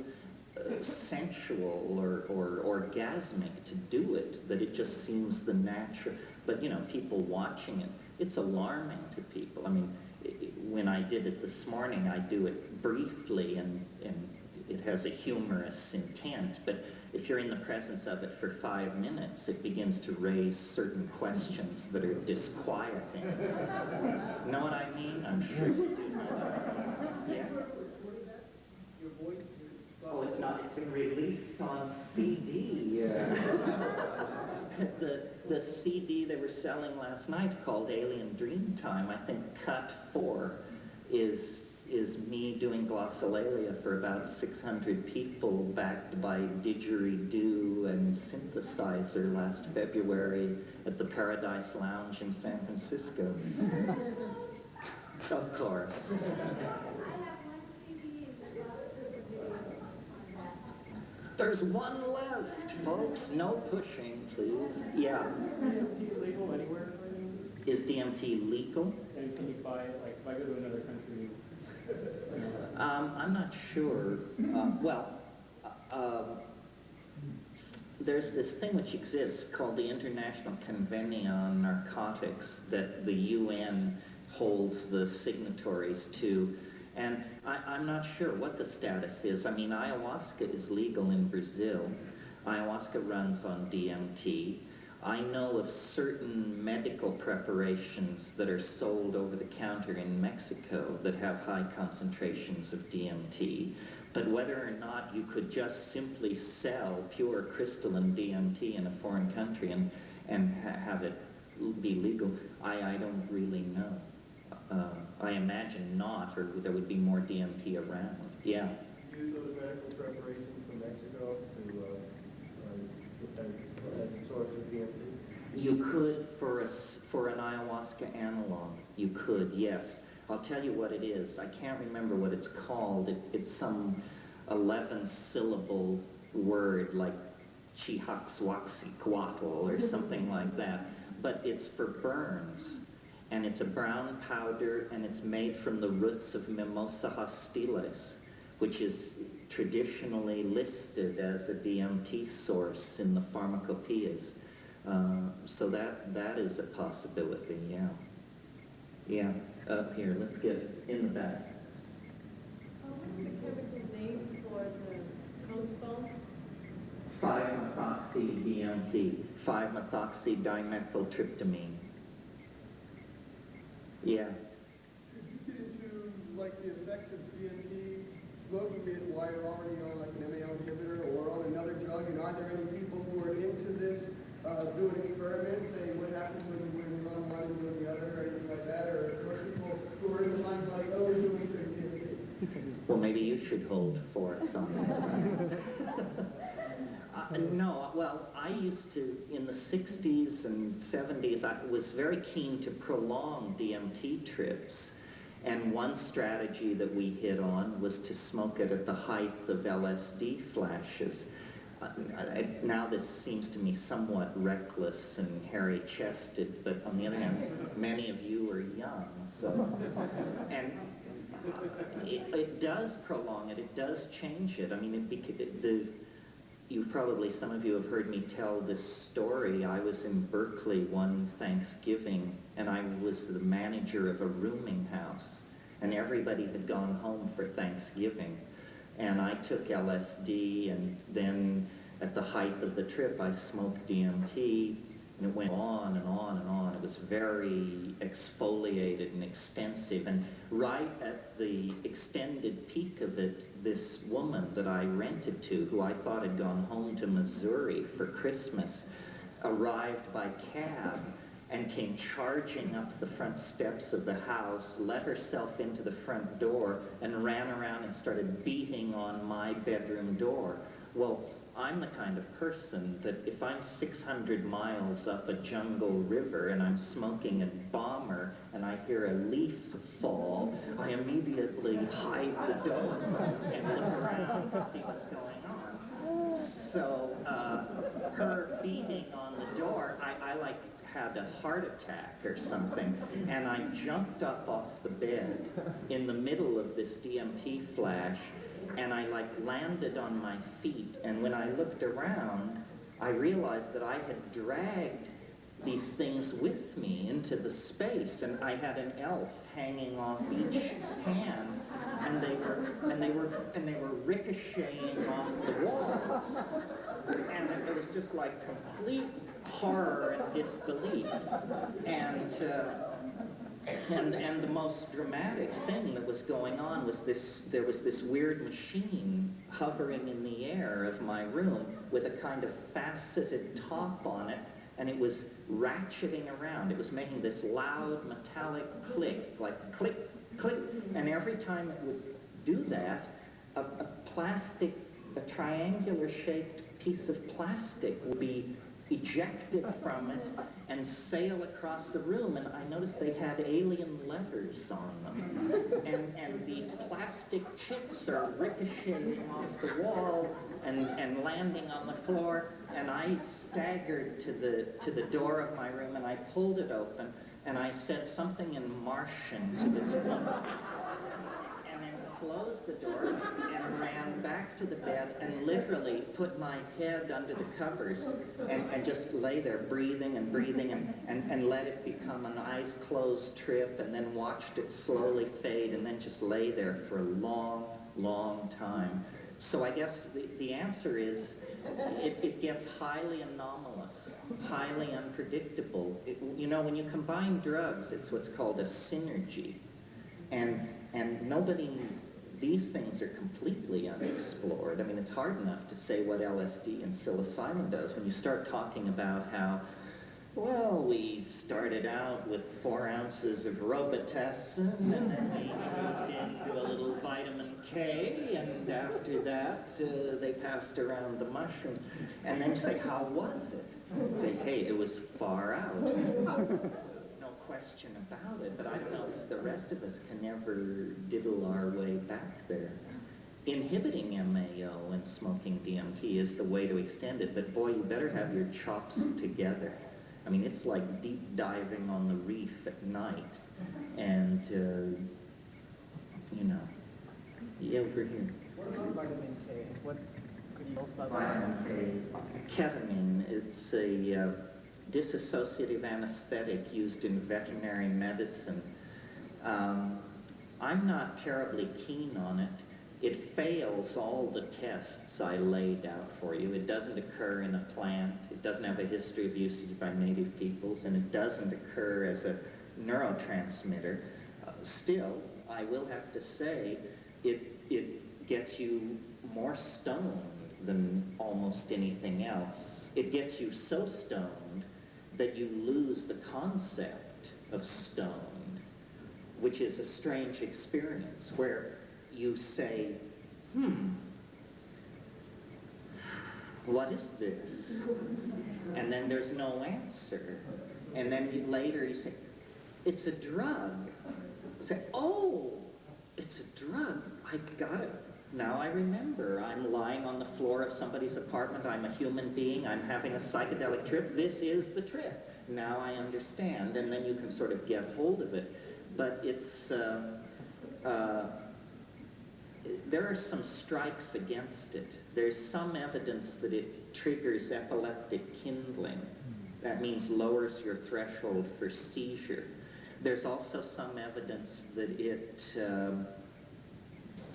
sensual or orgasmic to do it that it just seems the natural. But, you know, people watching it, it's alarming to people. I mean, when I did it this morning, I do it briefly and it has a humorous intent, but if you're in the presence of it for 5 minutes, it begins to raise certain questions that are disquieting. Know what I mean? I'm sure you do know that. Yes? Your voice? Oh, it's not. It's been released on CD. The CD they were selling last night called Alien Dreamtime, I think cut 4 is is me doing glossolalia for about 600 people backed by didgeridoo and synthesizer last February at the Paradise Lounge in San Francisco. Of course. There's one left, folks. No pushing, please. Yeah. Is DMT legal anywhere? Is DMT legal? And can you buy it, like, if I go to another country? I'm not sure. There's this thing which exists called the International Convention on Narcotics that the UN holds the signatories to. And I'm not sure what the status is. I mean, ayahuasca is legal in Brazil. Ayahuasca runs on DMT. I know of certain medical preparations that are sold over the counter in Mexico that have high concentrations of DMT. But whether or not you could just simply sell pure crystalline DMT in a foreign country and have it be legal, I don't really know. I imagine not, or there would be more DMT around. Yeah. Use those medical preparations from Mexico as a source of DMT? You could for an ayahuasca analog. You could, yes. I'll tell you what it is. I can't remember what it's called. It's some 11-syllable word like Chihaxwaxicuatl or something like that. But it's for burns. And it's a brown powder, and it's made from the roots of Mimosa hostiles, which is traditionally listed as a DMT source in the pharmacopoeias. So that is a possibility, yeah. Yeah, up here, let's get in the back. What's the chemical name for the toadstool? 5-methoxy-DMT, 5-methoxy-dimethyltryptamine. Yeah. Could you get into like the effects of DMT, smoking it while you're already on like an MAO inhibitor or on another drug? And are there any people who are into this, doing experiments, saying what happens when you're on one and doing the other, or anything like that? Or most people who are in the mind like, oh, we're doing DMT? Well, maybe you should hold forth on that. No, well, I used to, in the 60s and 70s, I was very keen to prolong DMT trips. And one strategy that we hit on was to smoke it at the height of LSD flashes. Now this seems to me somewhat reckless and hairy-chested, but on the other hand, many of you are young, so... And it does prolong it, it does change it. I mean, some of you have heard me tell this story. I was in Berkeley one Thanksgiving, and I was the manager of a rooming house, and everybody had gone home for Thanksgiving. And I took LSD, and then at the height of the trip, I smoked DMT, and it went on and on and on. It was very exfoliated and extensive. And right at the extended peak of it, this woman that I rented to, who I thought had gone home to Missouri for Christmas, arrived by cab and came charging up the front steps of the house, let herself into the front door, and ran around and started beating on my bedroom door. Well, I'm the kind of person that if I'm 600 miles up a jungle river and I'm smoking a bomber and I hear a leaf fall, I immediately hide the door and look around to see what's going on. So her beating on the door, I like had a heart attack or something, and I jumped up off the bed in the middle of this DMT flash, and I like landed on my feet, and when I looked around, I realized that I had dragged these things with me into the space, and I had an elf hanging off each hand, and they were ricocheting off the walls, and it was just like complete horror and disbelief, and the most dramatic thing that was going on was there was this weird machine hovering in the air of my room with a kind of faceted top on it, and it was ratcheting around. It was making this loud metallic click, like click, click, and every time it would do that, a triangular shaped piece of plastic would be ejected from it and sail across the room, and I noticed they had alien letters on them. And these plastic chits are ricocheting off the wall and landing on the floor, and I staggered to the door of my room, and I pulled it open, and I said something in Martian to this woman, and then closed the door and ran back to the bed and literally put my head under the covers and just lay there breathing and let it become an eyes closed trip, and then watched it slowly fade, and then just lay there for a long, long time. So I guess the answer is it gets highly anomalous, highly unpredictable. You know, when you combine drugs, it's what's called a synergy. And these things are completely unexplored. I mean, it's hard enough to say what LSD and psilocybin does when you start talking about how, well, we started out with 4 ounces of Robitussin, and then we moved into a little vitamin K, and after that, they passed around the mushrooms. And then you say, how was it? Say, hey, it was far out. No question about it, but I don't know if the rest of us can ever diddle our way back there. Inhibiting MAO and smoking DMT is the way to extend it, but boy, you better have your chops together. I mean, it's like deep diving on the reef at night, and, you know, over here. What about vitamin K? What could you tell us about Vitamin K, ketamine, it's a dissociative anesthetic used in veterinary medicine. I'm not terribly keen on it. It fails all the tests I laid out for you. It doesn't occur in a plant. It doesn't have a history of usage by native peoples, and it doesn't occur as a neurotransmitter. Still, I will have to say, it gets you more stoned than almost anything else. It gets you so stoned that you lose the concept of stoned, which is a strange experience where you say, what is this? And then there's no answer. And then later you say, it's a drug. You say, oh, it's a drug. I got it. Now I remember. I'm lying on the floor of somebody's apartment. I'm a human being. I'm having a psychedelic trip. This is the trip. Now I understand. And then you can sort of get hold of it. But it's, there are some strikes against it. There's some evidence that it triggers epileptic kindling. That means lowers your threshold for seizure. There's also some evidence that it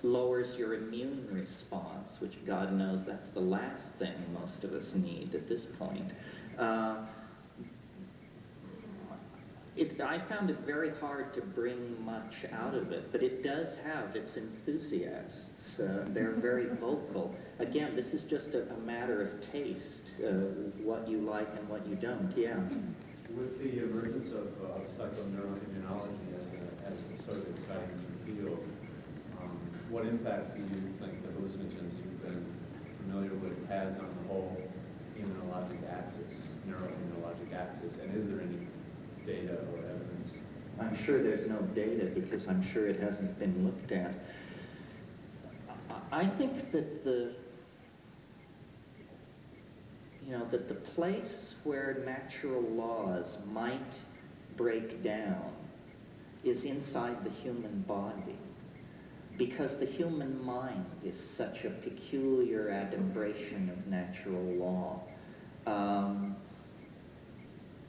lowers your immune response, which God knows that's the last thing most of us need at this point. I found it very hard to bring much out of it, but it does have its enthusiasts. They're very vocal. Again, this is just a matter of taste, what you like and what you don't. Yeah. With the emergence of psychoneuroimmunology as a sort of exciting new field, what impact do you think the hallucinogens you've been familiar with has on the whole immunologic axis, neuroimmunologic axis, and is there any data or evidence? I'm sure there's no data because I'm sure it hasn't been looked at. I think that the place where natural laws might break down is inside the human body, because the human mind is such a peculiar adumbration of natural law.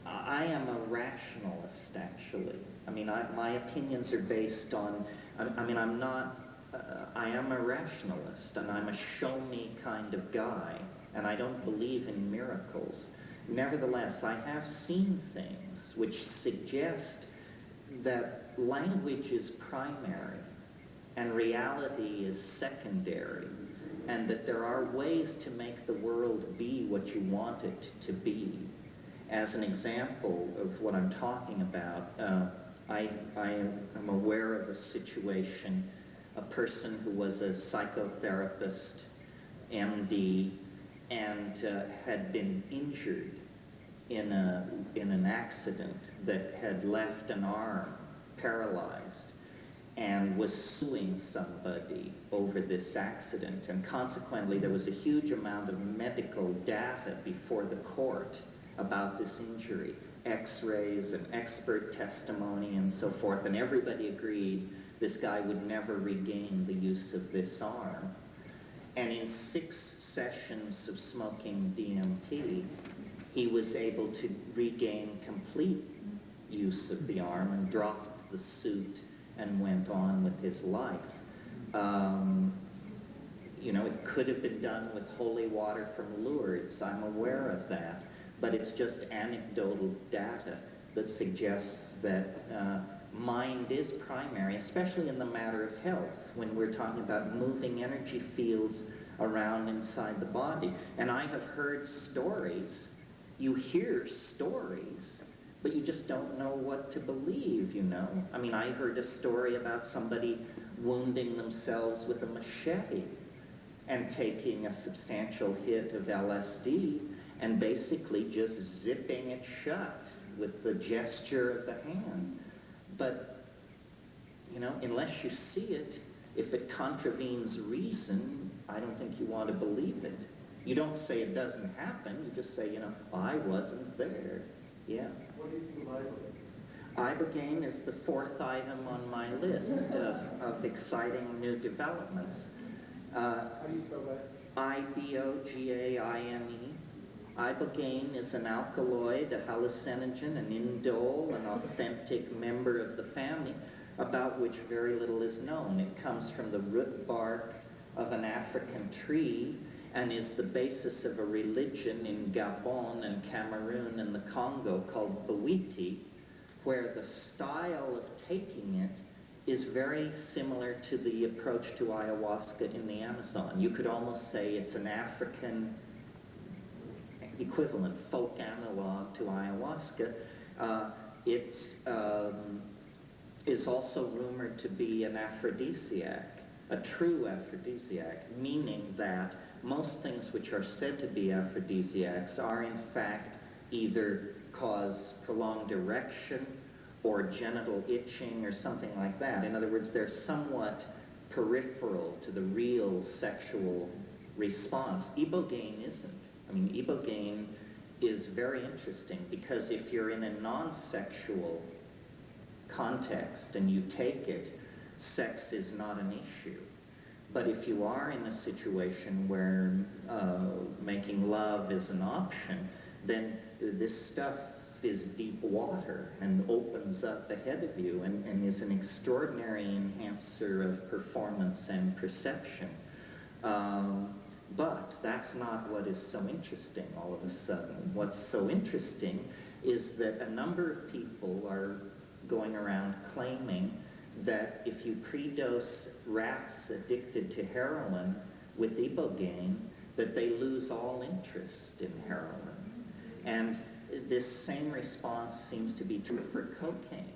I am a rationalist, actually. I mean, my opinions are based on, I am a rationalist, and I'm a show-me kind of guy, and I don't believe in miracles. Nevertheless, I have seen things which suggest that language is primary and reality is secondary, and that there are ways to make the world be what you want it to be. As an example of what I'm talking about, I am aware of a situation, a person who was a psychotherapist, MD, and had been injured in an accident that had left an arm paralyzed, and was suing somebody over this accident. And consequently, there was a huge amount of medical data before the court about this injury, x-rays and expert testimony and so forth, and everybody agreed this guy would never regain the use of this arm. And in 6 sessions of smoking DMT, he was able to regain complete use of the arm and dropped the suit and went on with his life. You know, it could have been done with holy water from Lourdes, I'm aware of that, but it's just anecdotal data that suggests that mind is primary, especially in the matter of health, when we're talking about moving energy fields around inside the body. And I have heard stories, you hear stories, but you just don't know what to believe, you know? I mean, I heard a story about somebody wounding themselves with a machete and taking a substantial hit of LSD and basically just zipping it shut with the gesture of the hand. But, you know, unless you see it, if it contravenes reason, I don't think you want to believe it. You don't say it doesn't happen, you just say, you know, I wasn't there. Yeah. What do you think of Ibogaine is the 4th item on my list of exciting new developments. How do you spell that? Ibogaine. Ibogaine is an alkaloid, a hallucinogen, an indole, an authentic member of the family, about which very little is known. It comes from the root bark of an African tree and is the basis of a religion in Gabon and Cameroon and the Congo called Bwiti, where the style of taking it is very similar to the approach to ayahuasca in the Amazon. You could almost say it's an African equivalent, folk analog to ayahuasca. It is also rumored to be an aphrodisiac, a true aphrodisiac, meaning that most things which are said to be aphrodisiacs are in fact either cause prolonged erection or genital itching or something like that. In other words, they're somewhat peripheral to the real sexual response. Ibogaine isn't. I mean, Ibogaine is very interesting because if you're in a non-sexual context and you take it, sex is not an issue. But if you are in a situation where making love is an option, then this stuff is deep water and opens up ahead of you and is an extraordinary enhancer of performance and perception. But that's not what is so interesting all of a sudden. What's so interesting is that a number of people are going around claiming that if you predose rats addicted to heroin with Ibogaine, that they lose all interest in heroin. And this same response seems to be true for cocaine.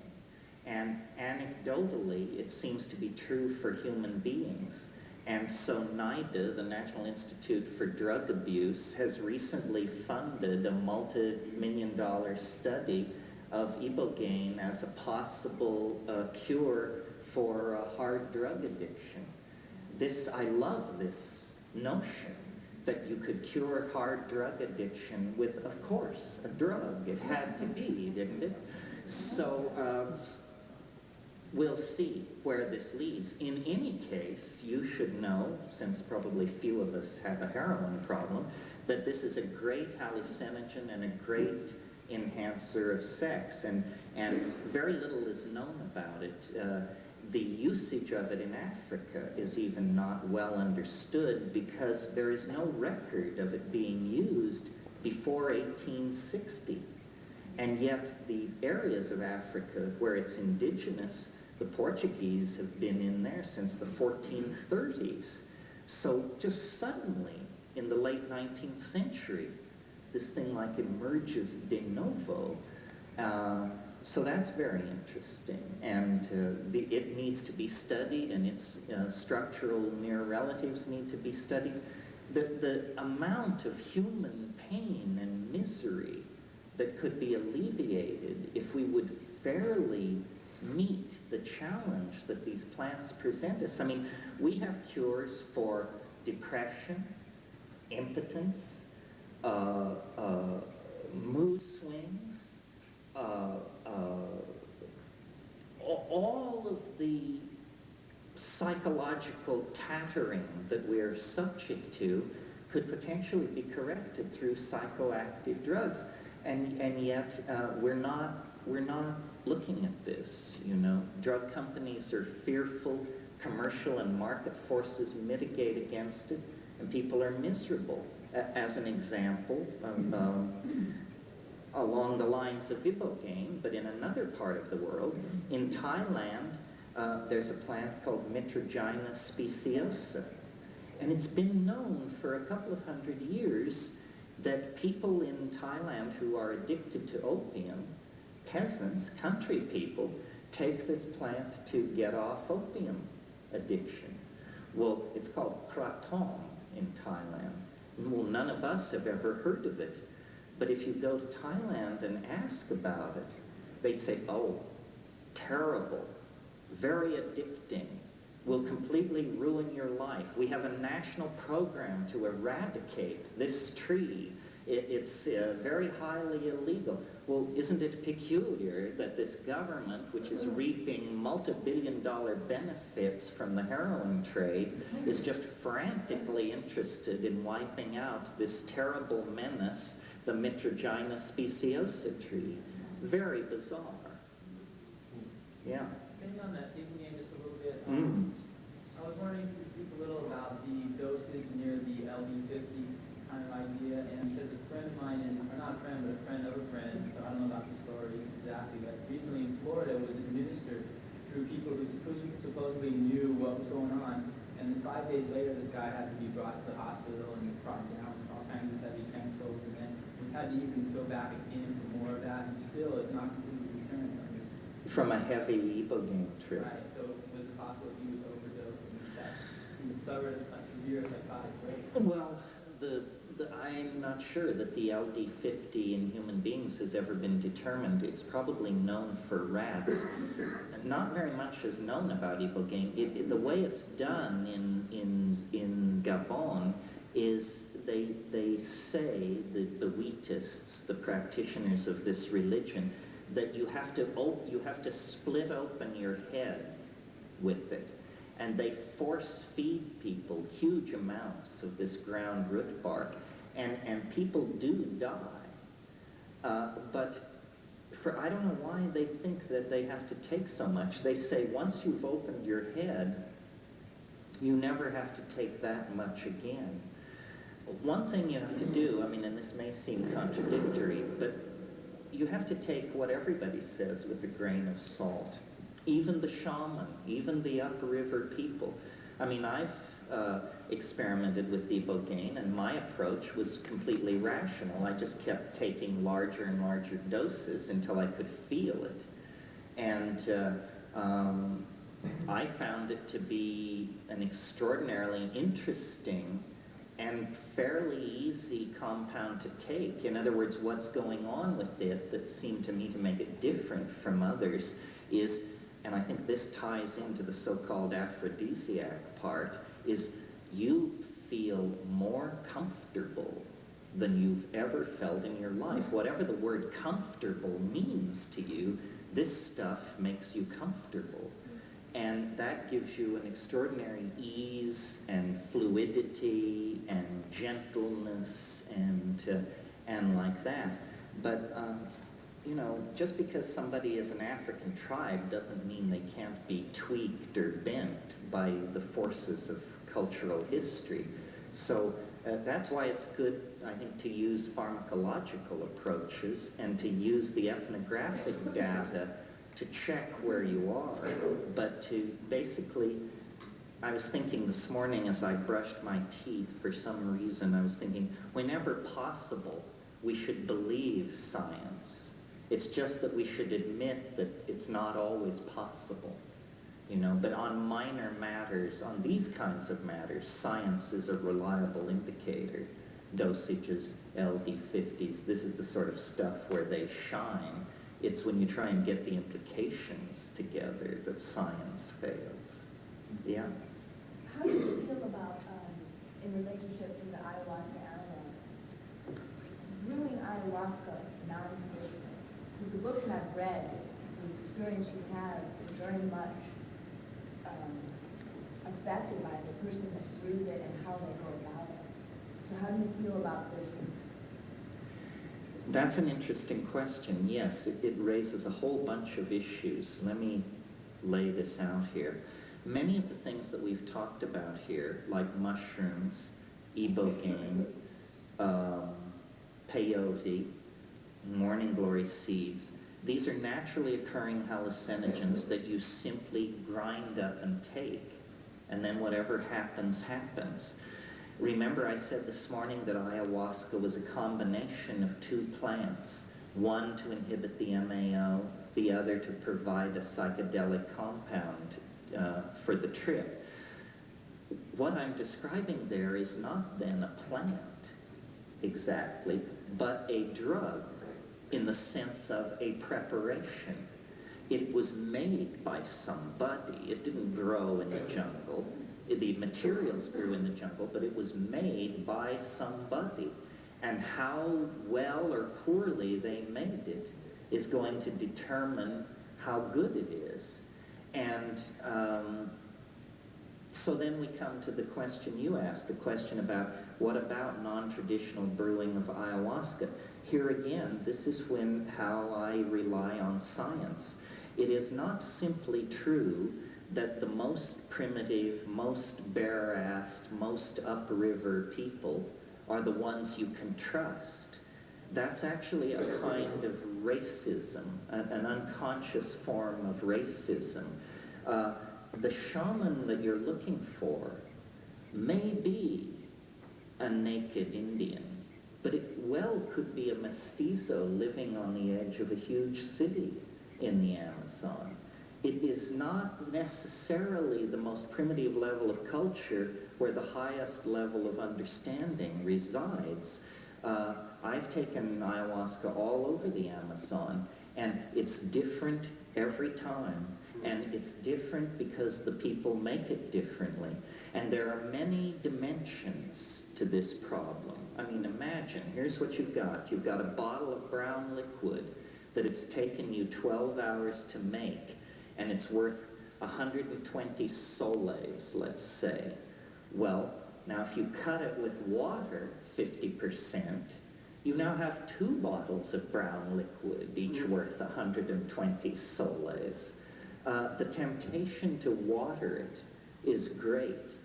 And anecdotally, it seems to be true for human beings. And so NIDA, the National Institute for Drug Abuse, has recently funded a multi-million-dollar study of Ibogaine as a possible cure for hard drug addiction. I love this notion that you could cure hard drug addiction with, of course, a drug. It had to be, didn't it? So we'll see where this leads. In any case, you should know, since probably few of us have a heroin problem, that this is a great hallucinogen and a great enhancer of sex, and very little is known about it. The usage of it in Africa is even not well understood because there is no record of it being used before 1860. And yet the areas of Africa where it's indigenous, the Portuguese have been in there since the 1430s. So just suddenly, in the late 19th century, this thing like emerges de novo. So that's very interesting, and it needs to be studied, and its structural near relatives need to be studied. The amount of human pain and misery that could be alleviated if we would fairly meet the challenge that these plants present us. I mean, we have cures for depression, impotence, mood swings, all of the psychological tattering that we're subject to could potentially be corrected through psychoactive drugs, and yet we're not looking at this. You know, drug companies are fearful, commercial and market forces mitigate against it, and people are miserable. As an example, along the lines of ibogaine, but in another part of the world, in Thailand, there's a plant called Mitragyna speciosa. And it's been known for a couple of hundred years that people in Thailand who are addicted to opium, peasants, country people, take this plant to get off opium addiction. Well, it's called kratom in Thailand. Well, none of us have ever heard of it. But if you go to Thailand and ask about it, they'd say, oh, terrible, very addicting, will completely ruin your life. We have a national program to eradicate this tree. It's very highly illegal. Well, isn't it peculiar that this government, which is reaping multi-billion-dollar benefits from the heroin trade, is just frantically interested in wiping out this terrible menace, the Mitragyna speciosa tree? Very bizarre. Yeah. Staying on that ibogaine just a little bit, I was wondering if you could speak a little about the dosage near the LD50 kind of idea, and because a friend of mine, or not a friend, but a friend of a friend, so I don't know about the story exactly, but recently in Florida was administered through people who supposedly knew what was going on, and then 5 days later this guy had to be brought to the hospital and brought down with all kinds of heavy chemicals, and then we had to even go back again for more of that, and still it's not completely returned from this. From a heavy ibogaine trip. Right, so was it possible he was overdosed and that he suffered a severe psychotic break? Well, I'm not sure that the LD50 in human beings has ever been determined. It's probably known for rats. Not very much is known about ibogaine. The way it's done in Gabon is they say, the Bawitists, the practitioners of this religion, that you have to split open your head with it. And they force feed people huge amounts of this ground root bark, and people do die. But I don't know why they think that they have to take so much. They say once you've opened your head, you never have to take that much again. One thing you have to do, I mean, and this may seem contradictory, but you have to take what everybody says with a grain of salt. Even the shaman, even the upriver people. I mean, I've experimented with ibogaine, and my approach was completely rational. I just kept taking larger and larger doses until I could feel it. And I found it to be an extraordinarily interesting and fairly easy compound to take. In other words, what's going on with it that seemed to me to make it different from others is, and I think this ties into the so-called aphrodisiac part, is you feel more comfortable than you've ever felt in your life. Whatever the word comfortable means to you, this stuff makes you comfortable. And that gives you an extraordinary ease and fluidity and gentleness and like that. But you know, just because somebody is an African tribe doesn't mean they can't be tweaked or bent by the forces of cultural history. So that's why it's good, I think, to use pharmacological approaches and to use the ethnographic data to check where you are, but to basically, I was thinking this morning as I brushed my teeth, for some reason I was thinking, whenever possible, we should believe science. It's just that we should admit that it's not always possible, you know. But on minor matters, on these kinds of matters, science is a reliable indicator. Dosages, LD50s, this is the sort of stuff where they shine. It's when you try and get the implications together that science fails. Yeah? How do you feel about, in relationship to the ayahuasca analogs, brewing ayahuasca non-traditionally? Because the books I've read, the experience you have is very much affected by the person that brews it and how they go about it. So how do you feel about this? That's an interesting question. Yes, it raises a whole bunch of issues. Let me lay this out here. Many of the things that we've talked about here, like mushrooms, ibogaine, peyote, morning glory seeds, these are naturally occurring hallucinogens that you simply grind up and take, and then whatever happens, happens. Remember, I said this morning that ayahuasca was a combination of two plants, one to inhibit the MAO, the other to provide a psychedelic compound for the trip. What I'm describing there is not then a plant exactly, but a drug in the sense of a preparation. It was made by somebody. It didn't grow in the jungle. The materials grew in the jungle, but it was made by somebody. And how well or poorly they made it is going to determine how good it is. And so then we come to the question you asked, the question about what about non-traditional brewing of ayahuasca? Here again, this is how I rely on science. It is not simply true that the most primitive, most bare-assed, most upriver people are the ones you can trust. That's actually a kind of racism, an unconscious form of racism. The shaman that you're looking for may be a naked Indian, but it well could be a mestizo living on the edge of a huge city in the Amazon. It is not necessarily the most primitive level of culture where the highest level of understanding resides. I've taken ayahuasca all over the Amazon, and it's different every time. And it's different because the people make it differently. And there are many dimensions to this problem. I mean, imagine, here's what you've got. You've got a bottle of brown liquid that it's taken you 12 hours to make, and it's worth 120 soles, let's say. Well, now if you cut it with water, 50%, you now have 2 bottles of brown liquid, each worth 120 soles. The temptation to water it is great.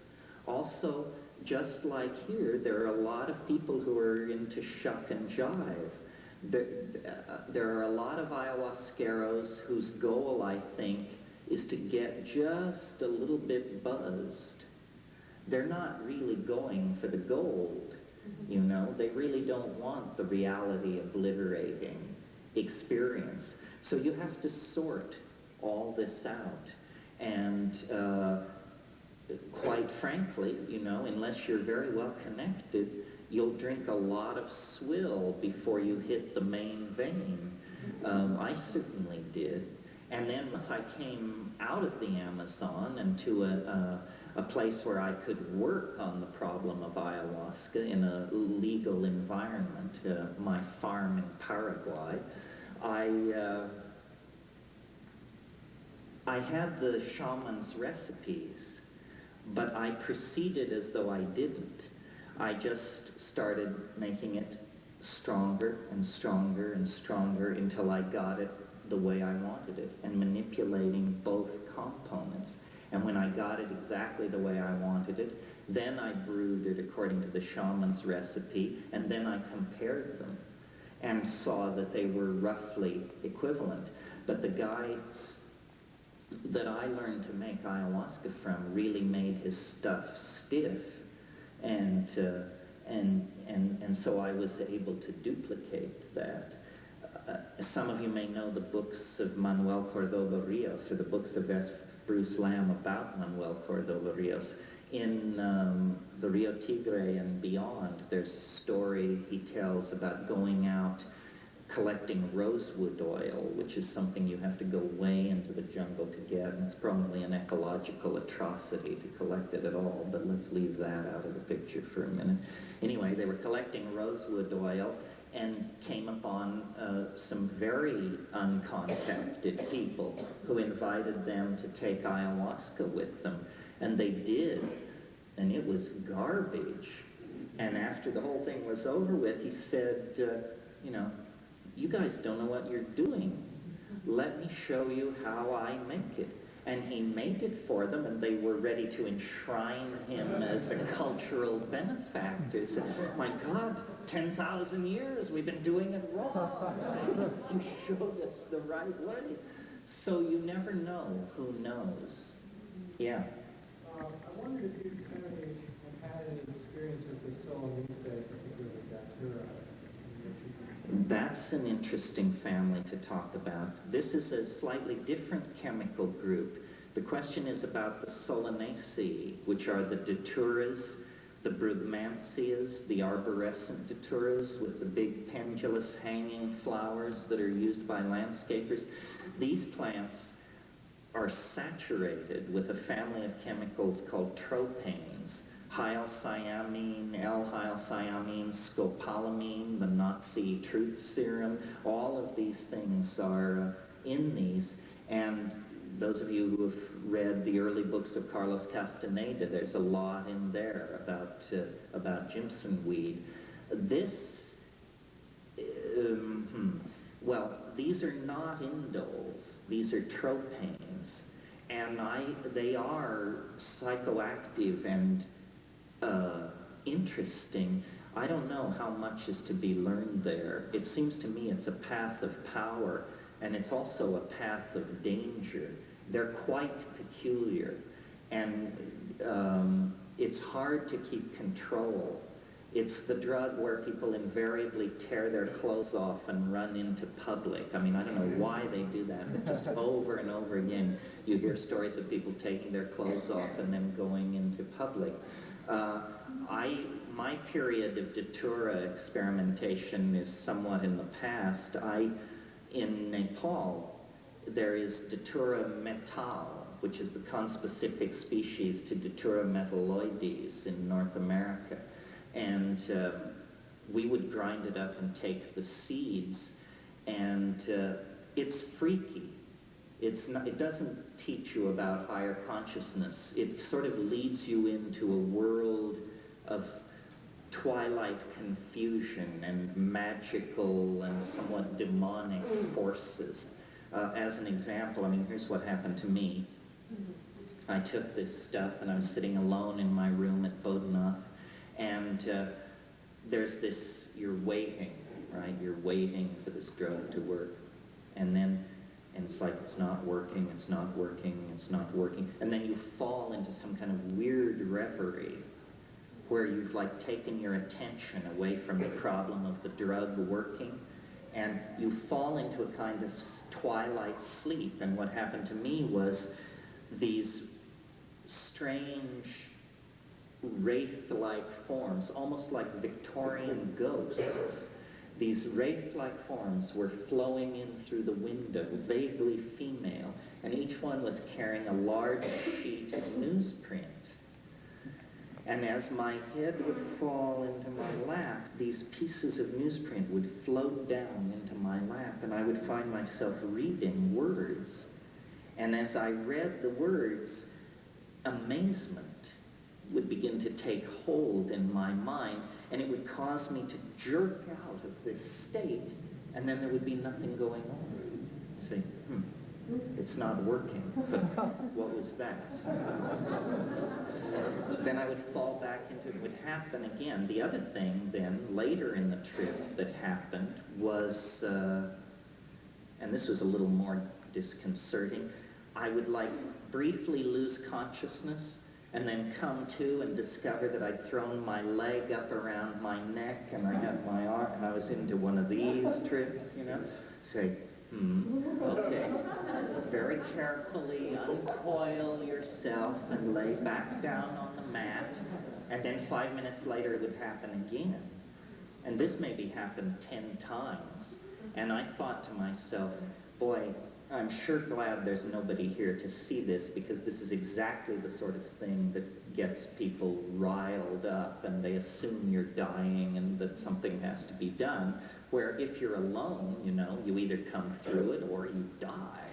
Also, just like here, there are a lot of people who are into shuck and jive. There are a lot of ayahuasqueros whose goal, I think, is to get just a little bit buzzed. They're not really going for the gold, you know. They really don't want the reality obliterating experience. So you have to sort all this out. And quite frankly, you know, unless you're very well connected, you'll drink a lot of swill before you hit the main vein. I certainly did. And then once I came out of the Amazon and to a place where I could work on the problem of ayahuasca in a legal environment, my farm in Paraguay, I had the shaman's recipes, but I proceeded as though I didn't. I just started making it stronger and stronger and stronger until I got it the way I wanted it, and manipulating both components. And when I got it exactly the way I wanted it, then I brewed it according to the shaman's recipe, and then I compared them and saw that they were roughly equivalent. But the guy that I learned to make ayahuasca from really made his stuff stiff, and so I was able to duplicate that. Some of you may know the books of Manuel Córdoba Rios, or the books of S. Bruce Lamb about Manuel Córdoba Rios. In the Rio Tigre and beyond, there's a story he tells about going out collecting rosewood oil, which is something you have to go way into the jungle to get, and it's probably an ecological atrocity to collect it at all, but let's leave that out of the picture for a minute. Anyway, they were collecting rosewood oil and came upon some very uncontacted people who invited them to take ayahuasca with them. And they did, and it was garbage. And after the whole thing was over with, he said, you know, you guys don't know what you're doing. Let me show you how I make it. And he made it for them, and they were ready to enshrine him as a cultural benefactor. He said, my God, 10,000 years we've been doing it wrong. You showed us the right way. So you never know who knows. Yeah. I wondered if you have had any experience with the Solanese, particularly Datura. That's an interesting family to talk about. This is a slightly different chemical group. The question is about the Solanaceae, which are the Daturas, the Brugmansias, the arborescent Daturas with the big pendulous hanging flowers that are used by landscapers. These plants are saturated with a family of chemicals called tropanes. Hyoscyamine, L-hyoscyamine, scopolamine, the Nazi truth serum, all of these things are in these. And those of you who have read the early books of Carlos Castaneda, there's a lot in there about Jimson weed. This, well, these are not indoles, these are tropanes. And they are psychoactive and interesting. I don't know how much is to be learned there. It seems to me it's a path of power, and it's also a path of danger. They're quite peculiar, and it's hard to keep control. It's the drug where people invariably tear their clothes off and run into public. I mean, I don't know why they do that, but just over and over again, you hear stories of people taking their clothes off and then going into public. My period of Datura experimentation is somewhat in the past. In Nepal, there is Datura metal, which is the conspecific species to Datura metalloides in North America. And we would grind it up and take the seeds, and it's freaky. It doesn't teach you about higher consciousness. It sort of leads you into a world of twilight confusion and magical and somewhat demonic forces. As an example, I mean, here's what happened to me. I took this stuff, and I was sitting alone in my room at Bodhanath, and there's this, you're waiting, right? You're waiting for this drug to work. And it's like, it's not working, it's not working, it's not working. And then you fall into some kind of weird reverie where you've like taken your attention away from the problem of the drug working, and you fall into a kind of twilight sleep. And what happened to me was these strange wraith-like forms, almost like Victorian ghosts. These wraith-like forms were flowing in through the window, vaguely female, and each one was carrying a large sheet of newsprint. And as my head would fall into my lap, these pieces of newsprint would float down into my lap, and I would find myself reading words. And as I read the words, amazement would begin to take hold in my mind, and it would cause me to jerk out of this state, and then there would be nothing going on. You say, it's not working, but what was that? Then I would fall back into it. It would happen again. The other thing then, later in the trip that happened was, and this was a little more disconcerting, I would like briefly lose consciousness, and then come to and discover that I'd thrown my leg up around my neck and I had my arm, and I was into one of these trips, you know. Say, okay. Very carefully uncoil yourself and lay back down on the mat, and then 5 minutes later it would happen again. And this maybe happened 10 times. And I thought to myself, boy, I'm sure glad there's nobody here to see this, because this is exactly the sort of thing that gets people riled up and they assume you're dying and that something has to be done. Where if you're alone, you know, you either come through it or you die.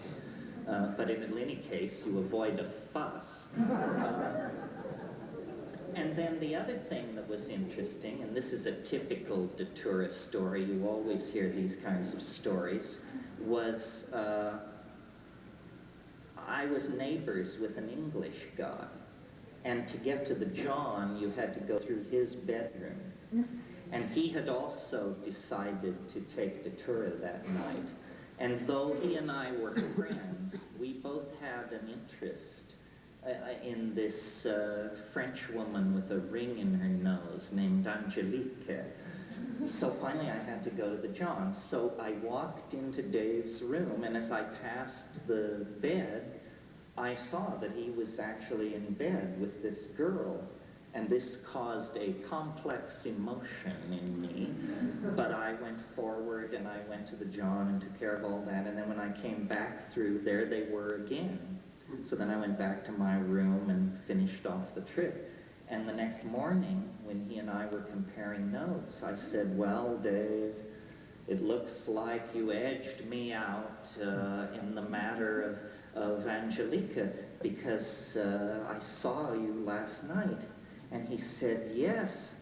But in any case, you avoid a fuss. And then the other thing that was interesting, and this is a typical Datura story, you always hear these kinds of stories, was I was neighbors with an English guy. And to get to the John, you had to go through his bedroom. And he had also decided to take Datura that night. And though he and I were friends, we both had an interest in this French woman with a ring in her nose named Angelique. So finally I had to go to the John. So I walked into Dave's room, and as I passed the bed, I saw that he was actually in bed with this girl. And this caused a complex emotion in me. But I went forward and I went to the John and took care of all that. And then when I came back through, there they were again. So then I went back to my room and finished off the trip. And the next morning, when he and I were comparing notes, I said, well, Dave, it looks like you edged me out in the matter of Angelica, because I saw you last night. And he said, yes,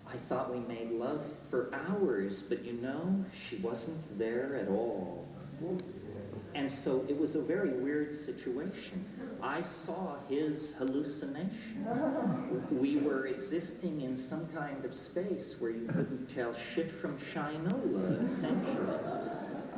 I thought we made love for hours, but you know, she wasn't there at all. And so it was a very weird situation. I saw his hallucination. We were existing in some kind of space where you couldn't tell shit from shinola, essentially.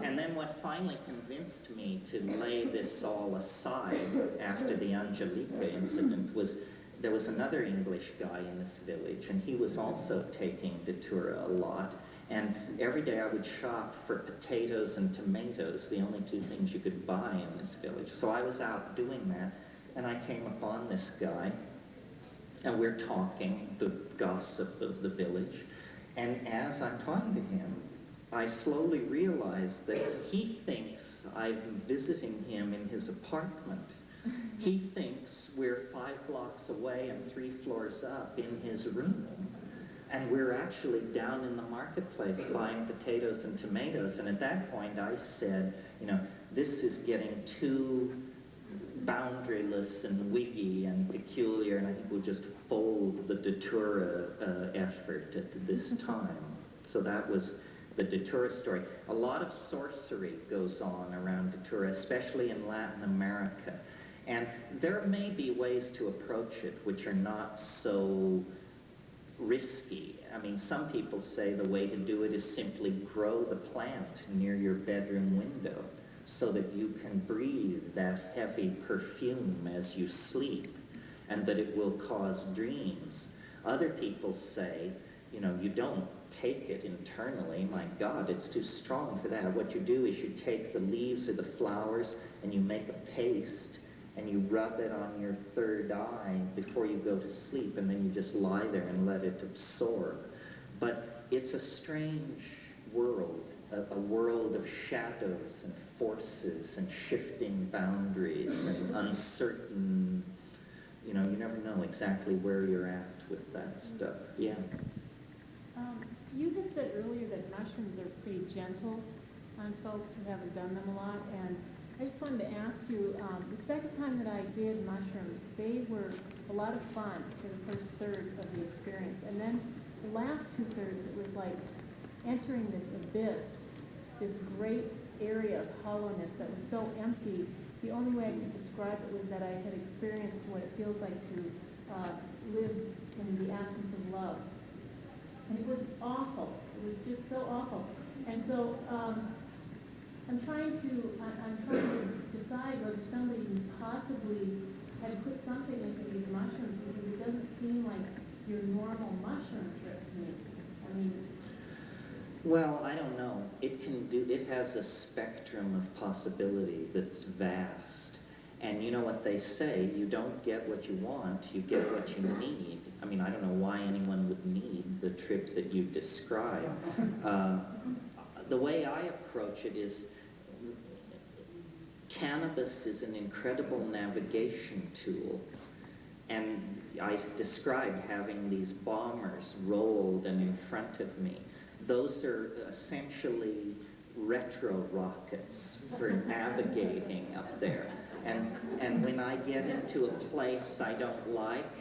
And then what finally convinced me to lay this all aside after the Angelica incident was there was another English guy in this village, and he was also taking Datura a lot. And every day I would shop for potatoes and tomatoes, the only two things you could buy in this village. So I was out doing that, and I came upon this guy, and we're talking, the gossip of the village. And as I'm talking to him, I slowly realized that he thinks I'm visiting him in his apartment. He thinks we're 5 blocks away and 3 floors up in his room. And we're actually down in the marketplace buying potatoes and tomatoes. And at that point I said, you know, this is getting too boundaryless and wiggy and peculiar, and I think we'll just fold the Datura effort at this time. So that was the Datura story. A lot of sorcery goes on around Datura, especially in Latin America. And there may be ways to approach it which are not so risky. I mean, some people say the way to do it is simply grow the plant near your bedroom window so that you can breathe that heavy perfume as you sleep, and that it will cause dreams. Other people say, you know, you don't take it internally. My God, it's too strong for that. What you do is you take the leaves or the flowers and you make a paste, and you rub it on your third eye before you go to sleep, and then you just lie there and let it absorb. But it's a strange world, a world of shadows and forces and shifting boundaries and uncertain, you know, you never know exactly where you're at with that stuff. Yeah. You had said earlier that mushrooms are pretty gentle on folks who haven't done them a lot, and I just wanted to ask you, the second time that I did mushrooms, they were a lot of fun for the first third of the experience. And then the last 2/3, it was like entering this abyss, this great area of hollowness that was so empty. The only way I could describe it was that I had experienced what it feels like to live in the absence of love. And it was awful. It was just so awful. And so I'm trying to decide whether somebody can possibly had put something into these mushrooms because it doesn't seem like your normal mushroom trip to me. I mean, Well, I don't know. It has a spectrum of possibility that's vast. And you know what they say, you don't get what you want, you get what you need. I mean, I don't know why anyone would need the trip that you describe. The way I approach it is, cannabis is an incredible navigation tool. And I described having these bombers rolled and in front of me. Those are essentially retro rockets for navigating up there. And when I get into a place I don't like,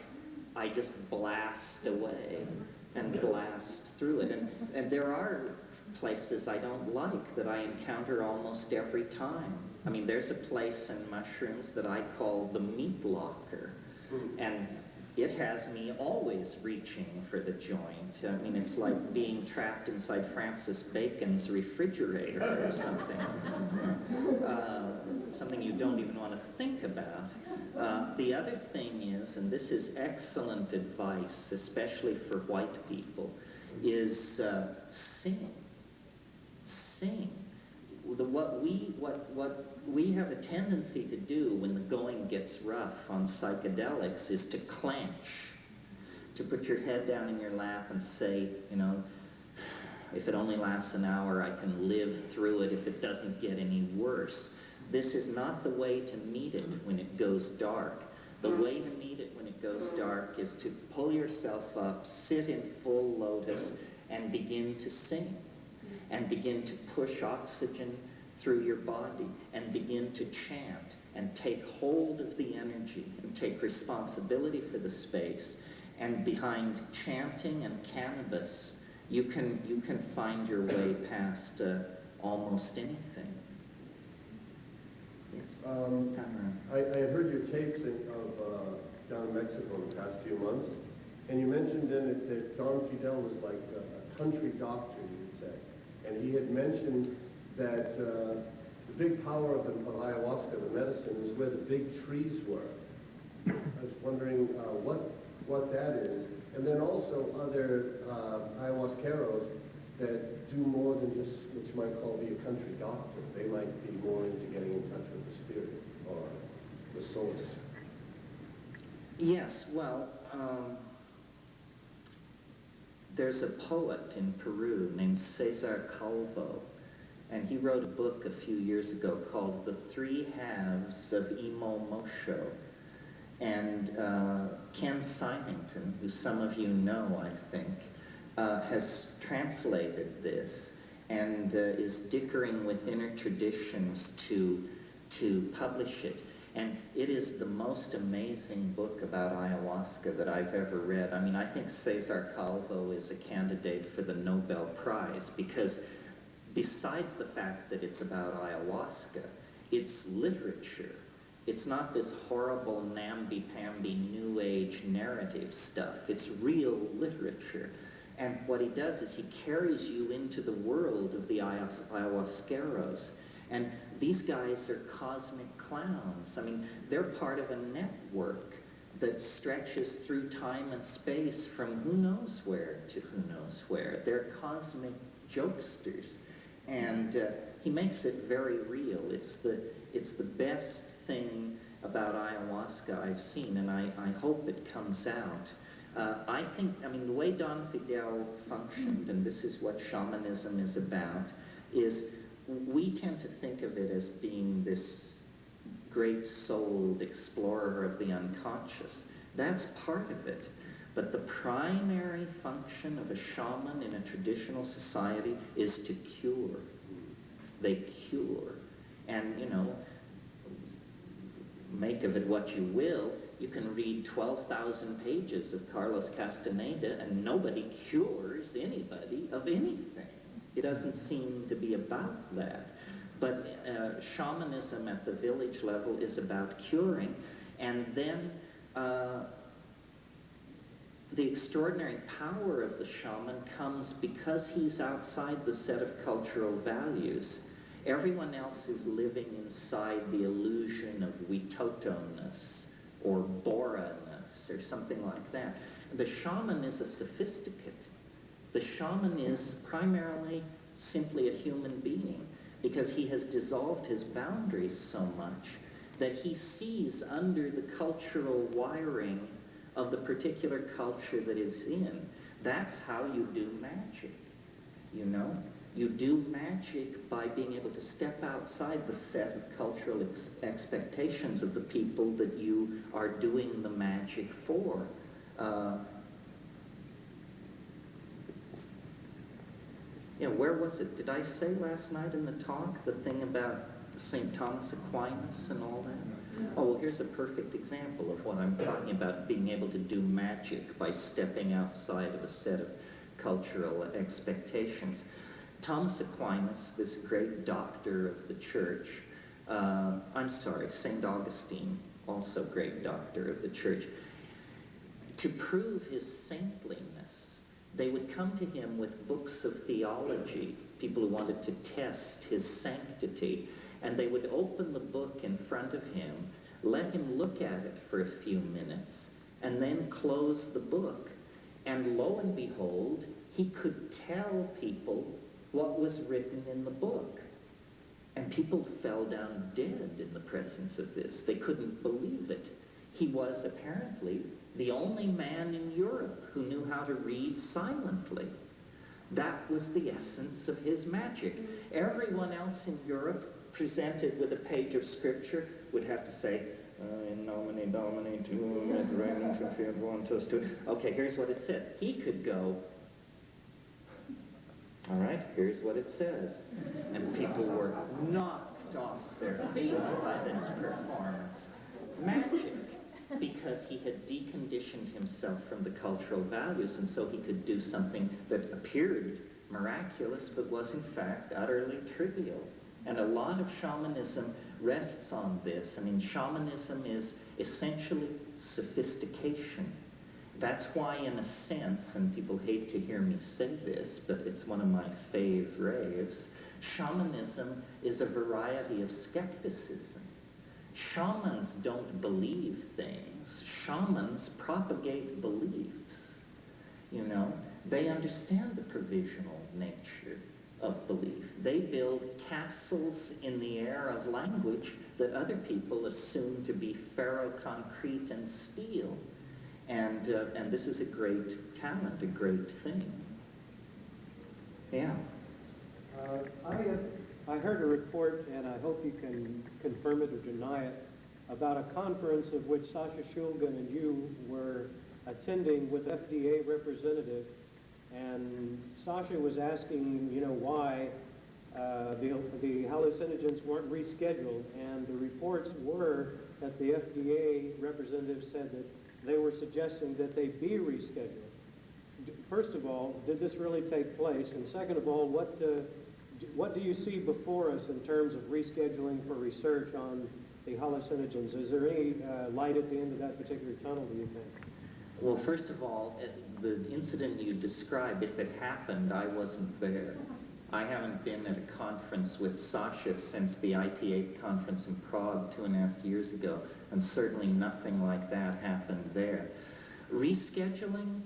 I just blast away and blast through it. And there are places I don't like that I encounter almost every time. I mean, there's a place in mushrooms that I call the meat locker. And it has me always reaching for the joint. I mean, it's like being trapped inside Francis Bacon's refrigerator or something. Something you don't even want to think about. The other thing is, and this is excellent advice, especially for white people, is sing. Sing. What we have a tendency to do when the going gets rough on psychedelics is to clench, to put your head down in your lap and say, you know, if it only lasts an hour, I can live through it if it doesn't get any worse. This is not the way to meet it when it goes dark. The way to meet it when it goes dark is to pull yourself up, sit in full lotus, and begin to sing. And begin to push oxygen through your body and begin to chant and take hold of the energy and take responsibility for the space. And behind chanting and cannabis, you can find your way past almost anything. I had heard your tapes down in Mexico in the past few months, and you mentioned in it that Don Fidel was like a country doctor, you would say. And he had mentioned that the big power of ayahuasca, the medicine, is where the big trees were. I was wondering what that is. And then also other ayahuasqueros that do more than just what you might call be a country doctor. They might be more into getting in touch with the spirit or the source. Yes, well, there's a poet in Peru named Cesar Calvo, and he wrote a book a few years ago called The Three Halves of Imo Mosho. And Ken Symington, who some of you know, I think, has translated this and is dickering with inner traditions to publish it. And it is the most amazing book about ayahuasca that I've ever read. I mean, I think Cesar Calvo is a candidate for the Nobel Prize because besides the fact that it's about ayahuasca, it's literature. It's not this horrible namby-pamby New Age narrative stuff. It's real literature. And what he does is he carries you into the world of the ayahuasqueros. And these guys are cosmic clowns. I mean, they're part of a network that stretches through time and space from who knows where to who knows where. They're cosmic jokesters. And he makes it very real. It's the best thing about ayahuasca I've seen, and I hope it comes out. I think, I mean, the way Don Fidel functioned, and this is what shamanism is about, is we tend to think of it as being this great-souled explorer of the unconscious. That's part of it. But the primary function of a shaman in a traditional society is to cure. They cure. And, you know, make of it what you will, you can read 12,000 pages of Carlos Castaneda and nobody cures anybody of anything. It doesn't seem to be about that. But shamanism at the village level is about curing. And then the extraordinary power of the shaman comes because he's outside the set of cultural values. Everyone else is living inside the illusion of witotoness, or Boranus or something like that. The shaman is a sophisticate. The shaman is primarily simply a human being because he has dissolved his boundaries so much that he sees under the cultural wiring of the particular culture that is in. That's how you do magic, you know? You do magic by being able to step outside the set of cultural expectations of the people that you are doing the magic for. Yeah, where was it? Did I say last night in the talk the thing about St. Thomas Aquinas and all that? Oh, well, here's a perfect example of what I'm talking about, being able to do magic by stepping outside of a set of cultural expectations. Thomas Aquinas, this great doctor of the church, St. Augustine, also great doctor of the church, to prove his saintliness, they would come to him with books of theology, people who wanted to test his sanctity, and they would open the book in front of him, let him look at it for a few minutes, and then close the book. And lo and behold, he could tell people what was written in the book. And people fell down dead in the presence of this. They couldn't believe it. He was apparently the only man in Europe who knew how to read silently. That was the essence of his magic. Everyone else in Europe, presented with a page of scripture, would have to say, in nomine domini tuum et regnum confiat voluntas tuum. Okay, here's what it says. He could go, all right, here's what it says. And people were knocked off their feet by this performance. Magic. Because he had deconditioned himself from the cultural values, and so he could do something that appeared miraculous but was in fact utterly trivial. And a lot of shamanism rests on this. I mean, shamanism is essentially sophistication. That's why, in a sense, and people hate to hear me say this, but it's one of my fave raves, shamanism is a variety of skepticism. Shamans don't believe things. Shamans propagate beliefs. You know, they understand the provisional nature of belief. They build castles in the air of language that other people assume to be ferroconcrete and steel. And this is a great talent, a great thing. Yeah. I heard a report, and I hope you can confirm it or deny it, about a conference of which Sasha Shulgin and you were attending with FDA representative, and Sasha was asking, you know, why the hallucinogens weren't rescheduled, and the reports were that the FDA representative said that they were suggesting that they be rescheduled. First of all, did this really take place? And second of all, what do you see before us in terms of rescheduling for research on the hallucinogens? Is there any light at the end of that particular tunnel, do you think? Well, first of all, the incident you described, if it happened, I wasn't there. I haven't been at a conference with Sasha since the IT8 conference in Prague 2.5 years ago, and certainly nothing like that happened there. Rescheduling?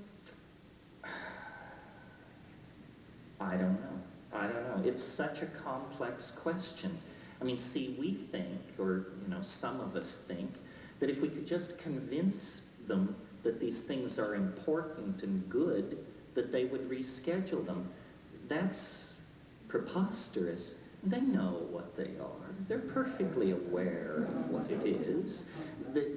I don't know. It's such a complex question. I mean, see, we think, or, you know, some of us think, that if we could just convince them that these things are important and good, that they would reschedule them. That's preposterous. They know what they are. They're perfectly aware of what it is.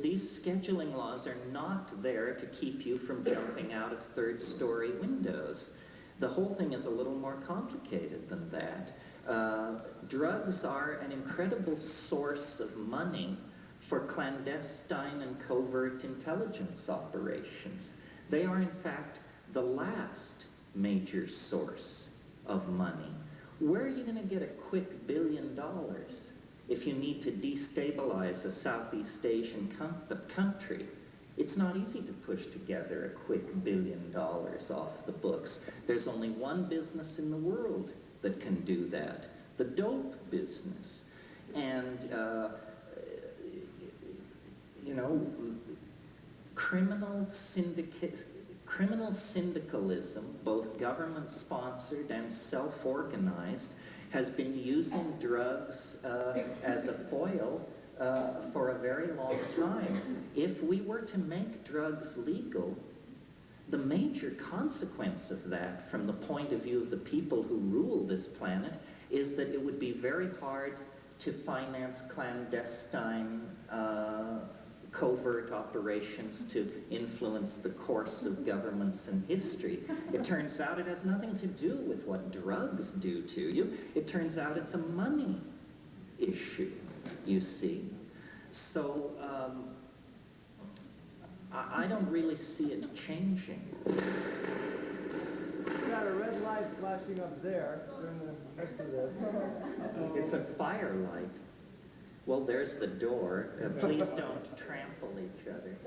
These scheduling laws are not there to keep you from jumping out of third-story windows. The whole thing is a little more complicated than that. Drugs are an incredible source of money for clandestine and covert intelligence operations. They are, in fact, the last major source of money. Where are you going to get a quick $1 billion if you need to destabilize a Southeast Asian country? It's not easy to push together a quick $1 billion off the books. There's only one business in the world that can do that, the dope business. And you know, criminal syndicalism, both government-sponsored and self-organized, has been using drugs as a foil for a very long time. If we were to make drugs legal, the major consequence of that, from the point of view of the people who rule this planet, is that it would be very hard to finance clandestine covert operations to influence the course of governments and history. It turns out it has nothing to do with what drugs do to you. It turns out it's a money issue, you see. So I don't really see it changing. We got a red light flashing up there during the rest of this. It's a firelight. Well, there's the door. Please don't trample each other.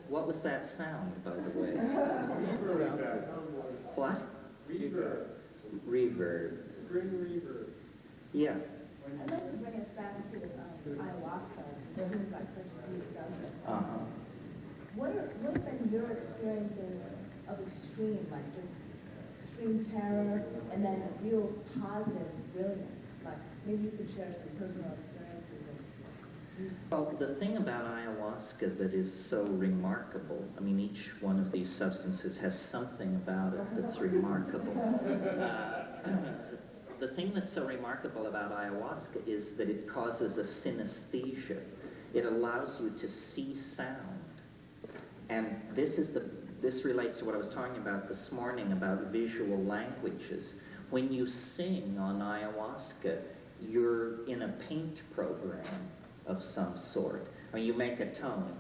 What was that sound, by the way? Reverb. What? Reverb. Reverb. Spring reverb. Yeah. I'd like to bring us back to ayahuasca. It seems like such a deep subject. What have been your experiences of extreme, like just extreme terror, and then real positive brilliance? Like maybe you could share some personal experiences. Well, the thing about ayahuasca that is so remarkable, I mean, each one of these substances has something about it that's remarkable. The thing that's so remarkable about ayahuasca is that it causes a synesthesia. It allows you to see sound. And this relates to what I was talking about this morning about visual languages. When you sing on ayahuasca, you're in a paint program of some sort. I mean, you make a tone.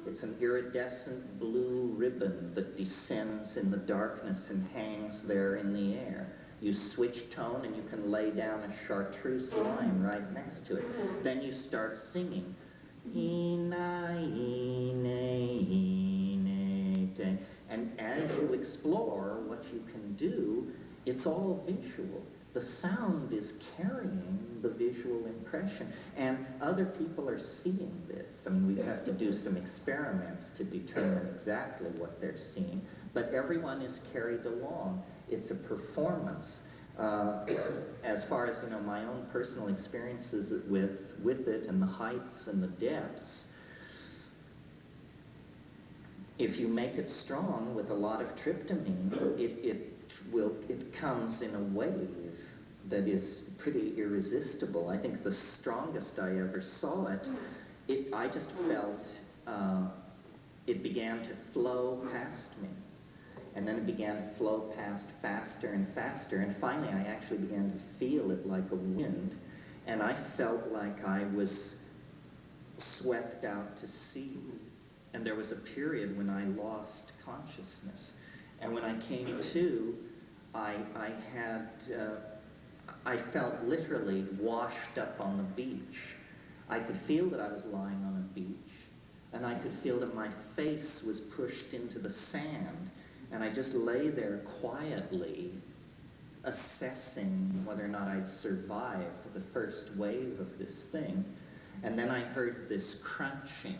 It's an iridescent blue ribbon that descends in the darkness and hangs there in the air. You switch tone and you can lay down a chartreuse line right next to it. Then you start singing. And as you explore what you can do, it's all visual. The sound is carrying the visual impression, and other people are seeing this. I mean, we have to do some experiments to determine exactly what they're seeing, but everyone is carried along. It's a performance. As far as, you know, my own personal experiences with it and the heights and the depths, if you make it strong with a lot of tryptamine, it comes in a wave that is pretty irresistible. I think the strongest I ever saw it, I just felt it began to flow past me. And then it began to flow past faster and faster. And finally, I actually began to feel it like a wind. And I felt like I was swept out to sea. And there was a period when I lost consciousness. And when I came to, I felt literally washed up on the beach. I could feel that I was lying on a beach. And I could feel that my face was pushed into the sand. And I just lay there quietly, assessing whether or not I'd survived the first wave of this thing. And then I heard this crunching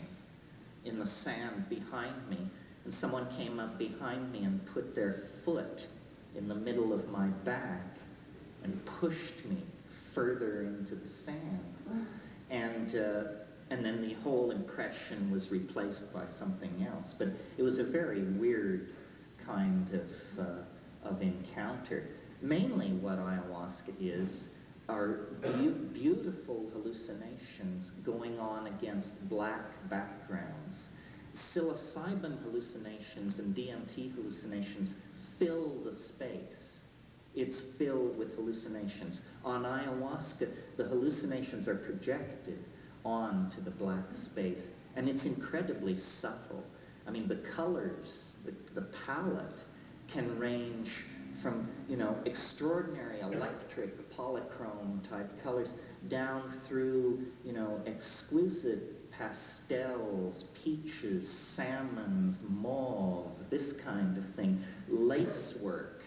in the sand behind me. And someone came up behind me and put their foot in the middle of my back and pushed me further into the sand. And then the whole impression was replaced by something else. But it was a very weird kind of encounter. Mainly what ayahuasca is are beautiful hallucinations going on against black backgrounds. Psilocybin hallucinations and DMT hallucinations fill the space. It's filled with hallucinations. On ayahuasca, the hallucinations are projected onto the black space, and it's incredibly subtle. I mean, the colors, the palette can range from, you know, extraordinary electric polychrome type colors down through, you know, exquisite pastels, peaches, salmons, mauve, this kind of thing, lacework,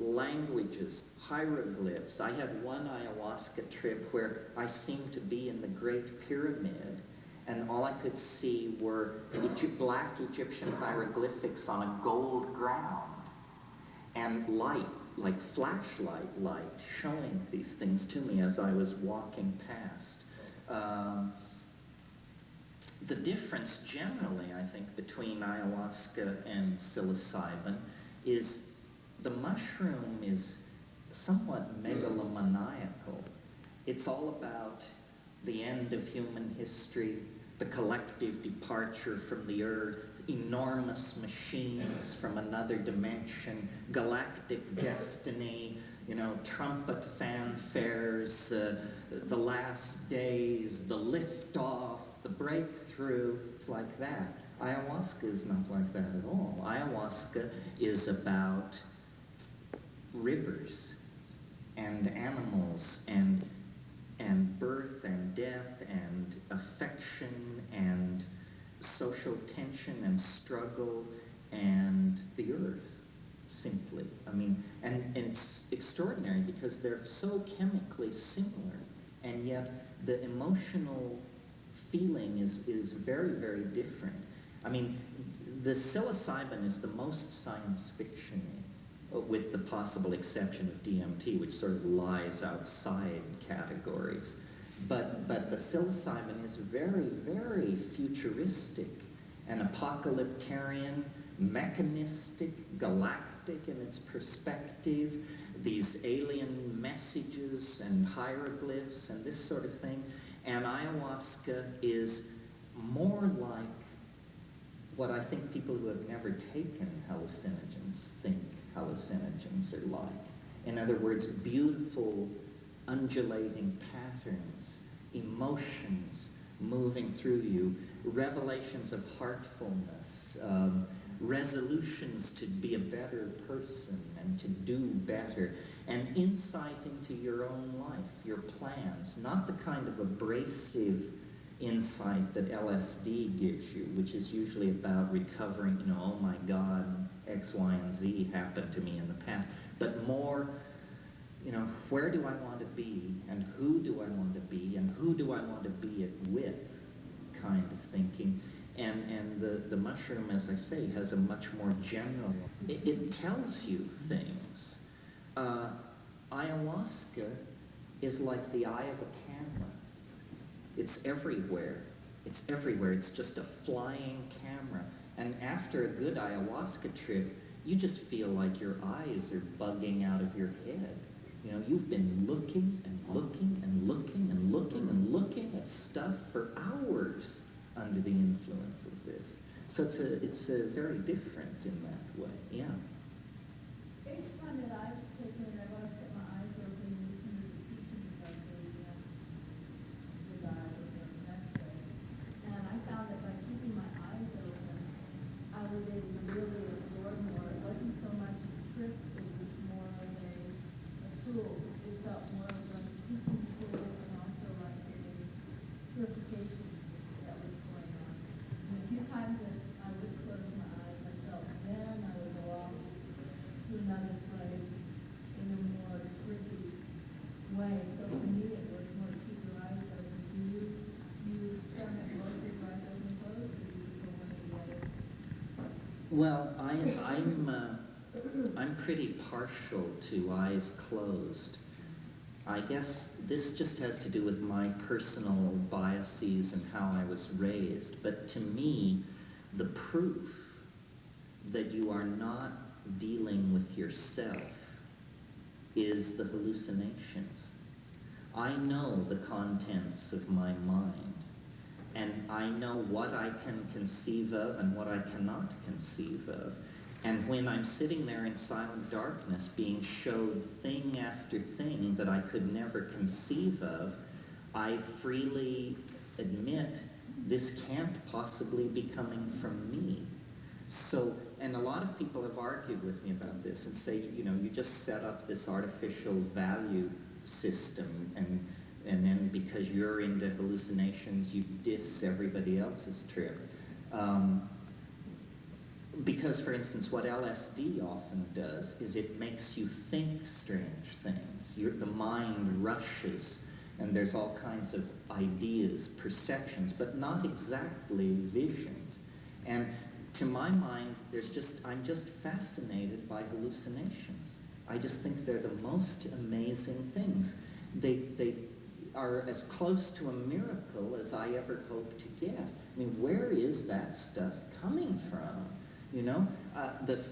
languages, hieroglyphs. I had one ayahuasca trip where I seemed to be in the Great Pyramid, and all I could see were black Egyptian hieroglyphics on a gold ground, and light, like flashlight light, showing these things to me as I was walking past. The difference generally, I think, between ayahuasca and psilocybin is the mushroom is somewhat megalomaniacal. It's all about the end of human history, the collective departure from the earth, enormous machines from another dimension, galactic destiny, you know, trumpet fanfares, the last days, the liftoff, the breakthrough. It's like that. Ayahuasca is not like that at all. Ayahuasca is about rivers and animals and birth and death and affection and social tension and struggle and the earth, simply. I mean, and it's extraordinary because they're so chemically similar, and yet the emotional feeling is very, very different. I mean, the psilocybin is the most science fiction-y, with the possible exception of DMT, which sort of lies outside categories. But the psilocybin is very, very futuristic and apocalyptarian, mechanistic, galactic in its perspective, these alien messages and hieroglyphs and this sort of thing. And ayahuasca is more like what I think people who have never taken hallucinogens think hallucinogens are like. In other words, beautiful, undulating patterns, emotions moving through you, revelations of heartfulness, resolutions to be a better person and to do better, and insight into your own life, your plans, not the kind of abrasive insight that LSD gives you, which is usually about recovering, you know, oh my God, X, Y, and Z happened to me in the past, but more, you know, where do I want to be, and who do I want to be, and who do I want to be it with kind of thinking. And the mushroom, as I say, has a much more general, it tells you things. Ayahuasca is like the eye of a camera. It's everywhere. It's everywhere. It's just a flying camera. And after a good ayahuasca trip, you just feel like your eyes are bugging out of your head. You know, you've been looking and looking and looking and looking and looking at stuff for hours under the influence of this. So it's a very different in that way. Yeah. Each time that I've taken it, I've always kept my eyes open and listened to the teachings of the guide or the master. And I found that by keeping my eyes open, I was able to really absorb more. It wasn't so much a trick, it was more of a tool. It felt more of like a teaching tool and also like a purification that was going on. And a few times that I would close my eyes, I felt then I would go off to another place in a more tricky way. So for me, it was more to keep your eyes open. Do you experiment both with your eyes open and closed, or do you prefer one or the other? Well, I'm pretty partial to eyes closed. I guess this just has to do with my personal biases and how I was raised. But to me, the proof that you are not dealing with yourself is the hallucinations. I know the contents of my mind, and I know what I can conceive of and what I cannot conceive of. And when I'm sitting there in silent darkness being showed thing after thing that I could never conceive of, I freely admit this can't possibly be coming from me. So, and a lot of people have argued with me about this and say, you know, you just set up this artificial value system, and then because you're into hallucinations, you diss everybody else's trip. Because, for instance, what LSD often does is it makes you think strange things. The mind rushes, and there's all kinds of ideas, perceptions, but not exactly visions. And to my mind, I'm just fascinated by hallucinations. I just think they're the most amazing things. They are as close to a miracle as I ever hope to get. I mean, where is that stuff coming from? You know,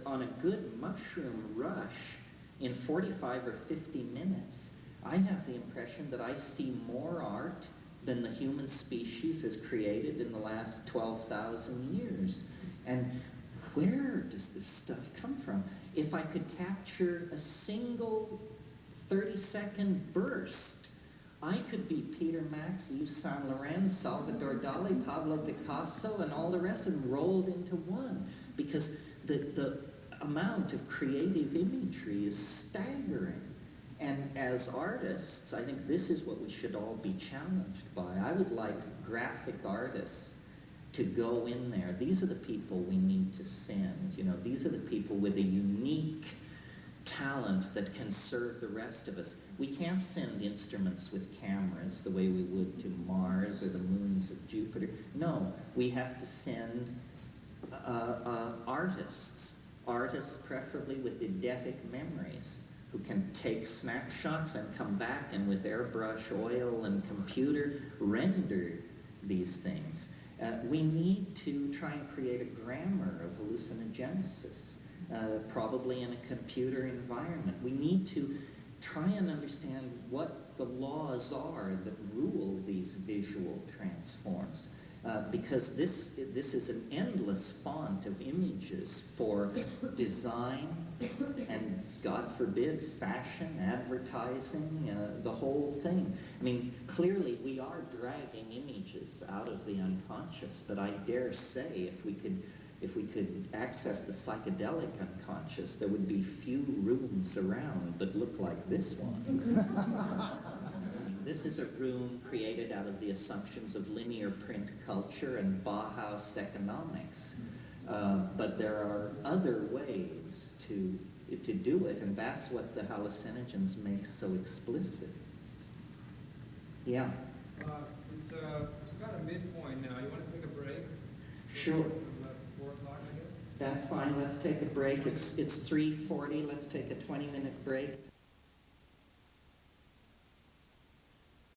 on a good mushroom rush, in 45 or 50 minutes, I have the impression that I see more art than the human species has created in the last 12,000 years. And where does this stuff come from? If I could capture a single 30-second burst, I could be Peter Max, Yves Saint Laurent, Salvador Dali, Pablo Picasso, and all the rest of them rolled into one. Because the amount of creative imagery is staggering. And as artists, I think this is what we should all be challenged by. I would like graphic artists to go in there. These are the people we need to send. You know, these are the people with a unique talent that can serve the rest of us. We can't send instruments with cameras the way we would to Mars or the moons of Jupiter. No, we have to send artists preferably with eidetic memories, who can take snapshots and come back and with airbrush, oil, and computer render these things. We need to try and create a grammar of hallucinogenesis, probably in a computer environment. We need to try and understand what the laws are that rule these visual transforms. Because this is an endless font of images for design and, God forbid, fashion, advertising, the whole thing. I mean, clearly we are dragging images out of the unconscious, but I dare say if we could access the psychedelic unconscious, there would be few rooms around that look like this one. This is a room created out of the assumptions of linear print culture and Bauhaus economics. But there are other ways to do it, and that's what the hallucinogens make so explicit. Yeah? It's about a midpoint now. You want to take a break? Sure. About 4 o'clock, I guess? That's fine. Let's take a break. It's 3:40. Let's take a 20-minute break.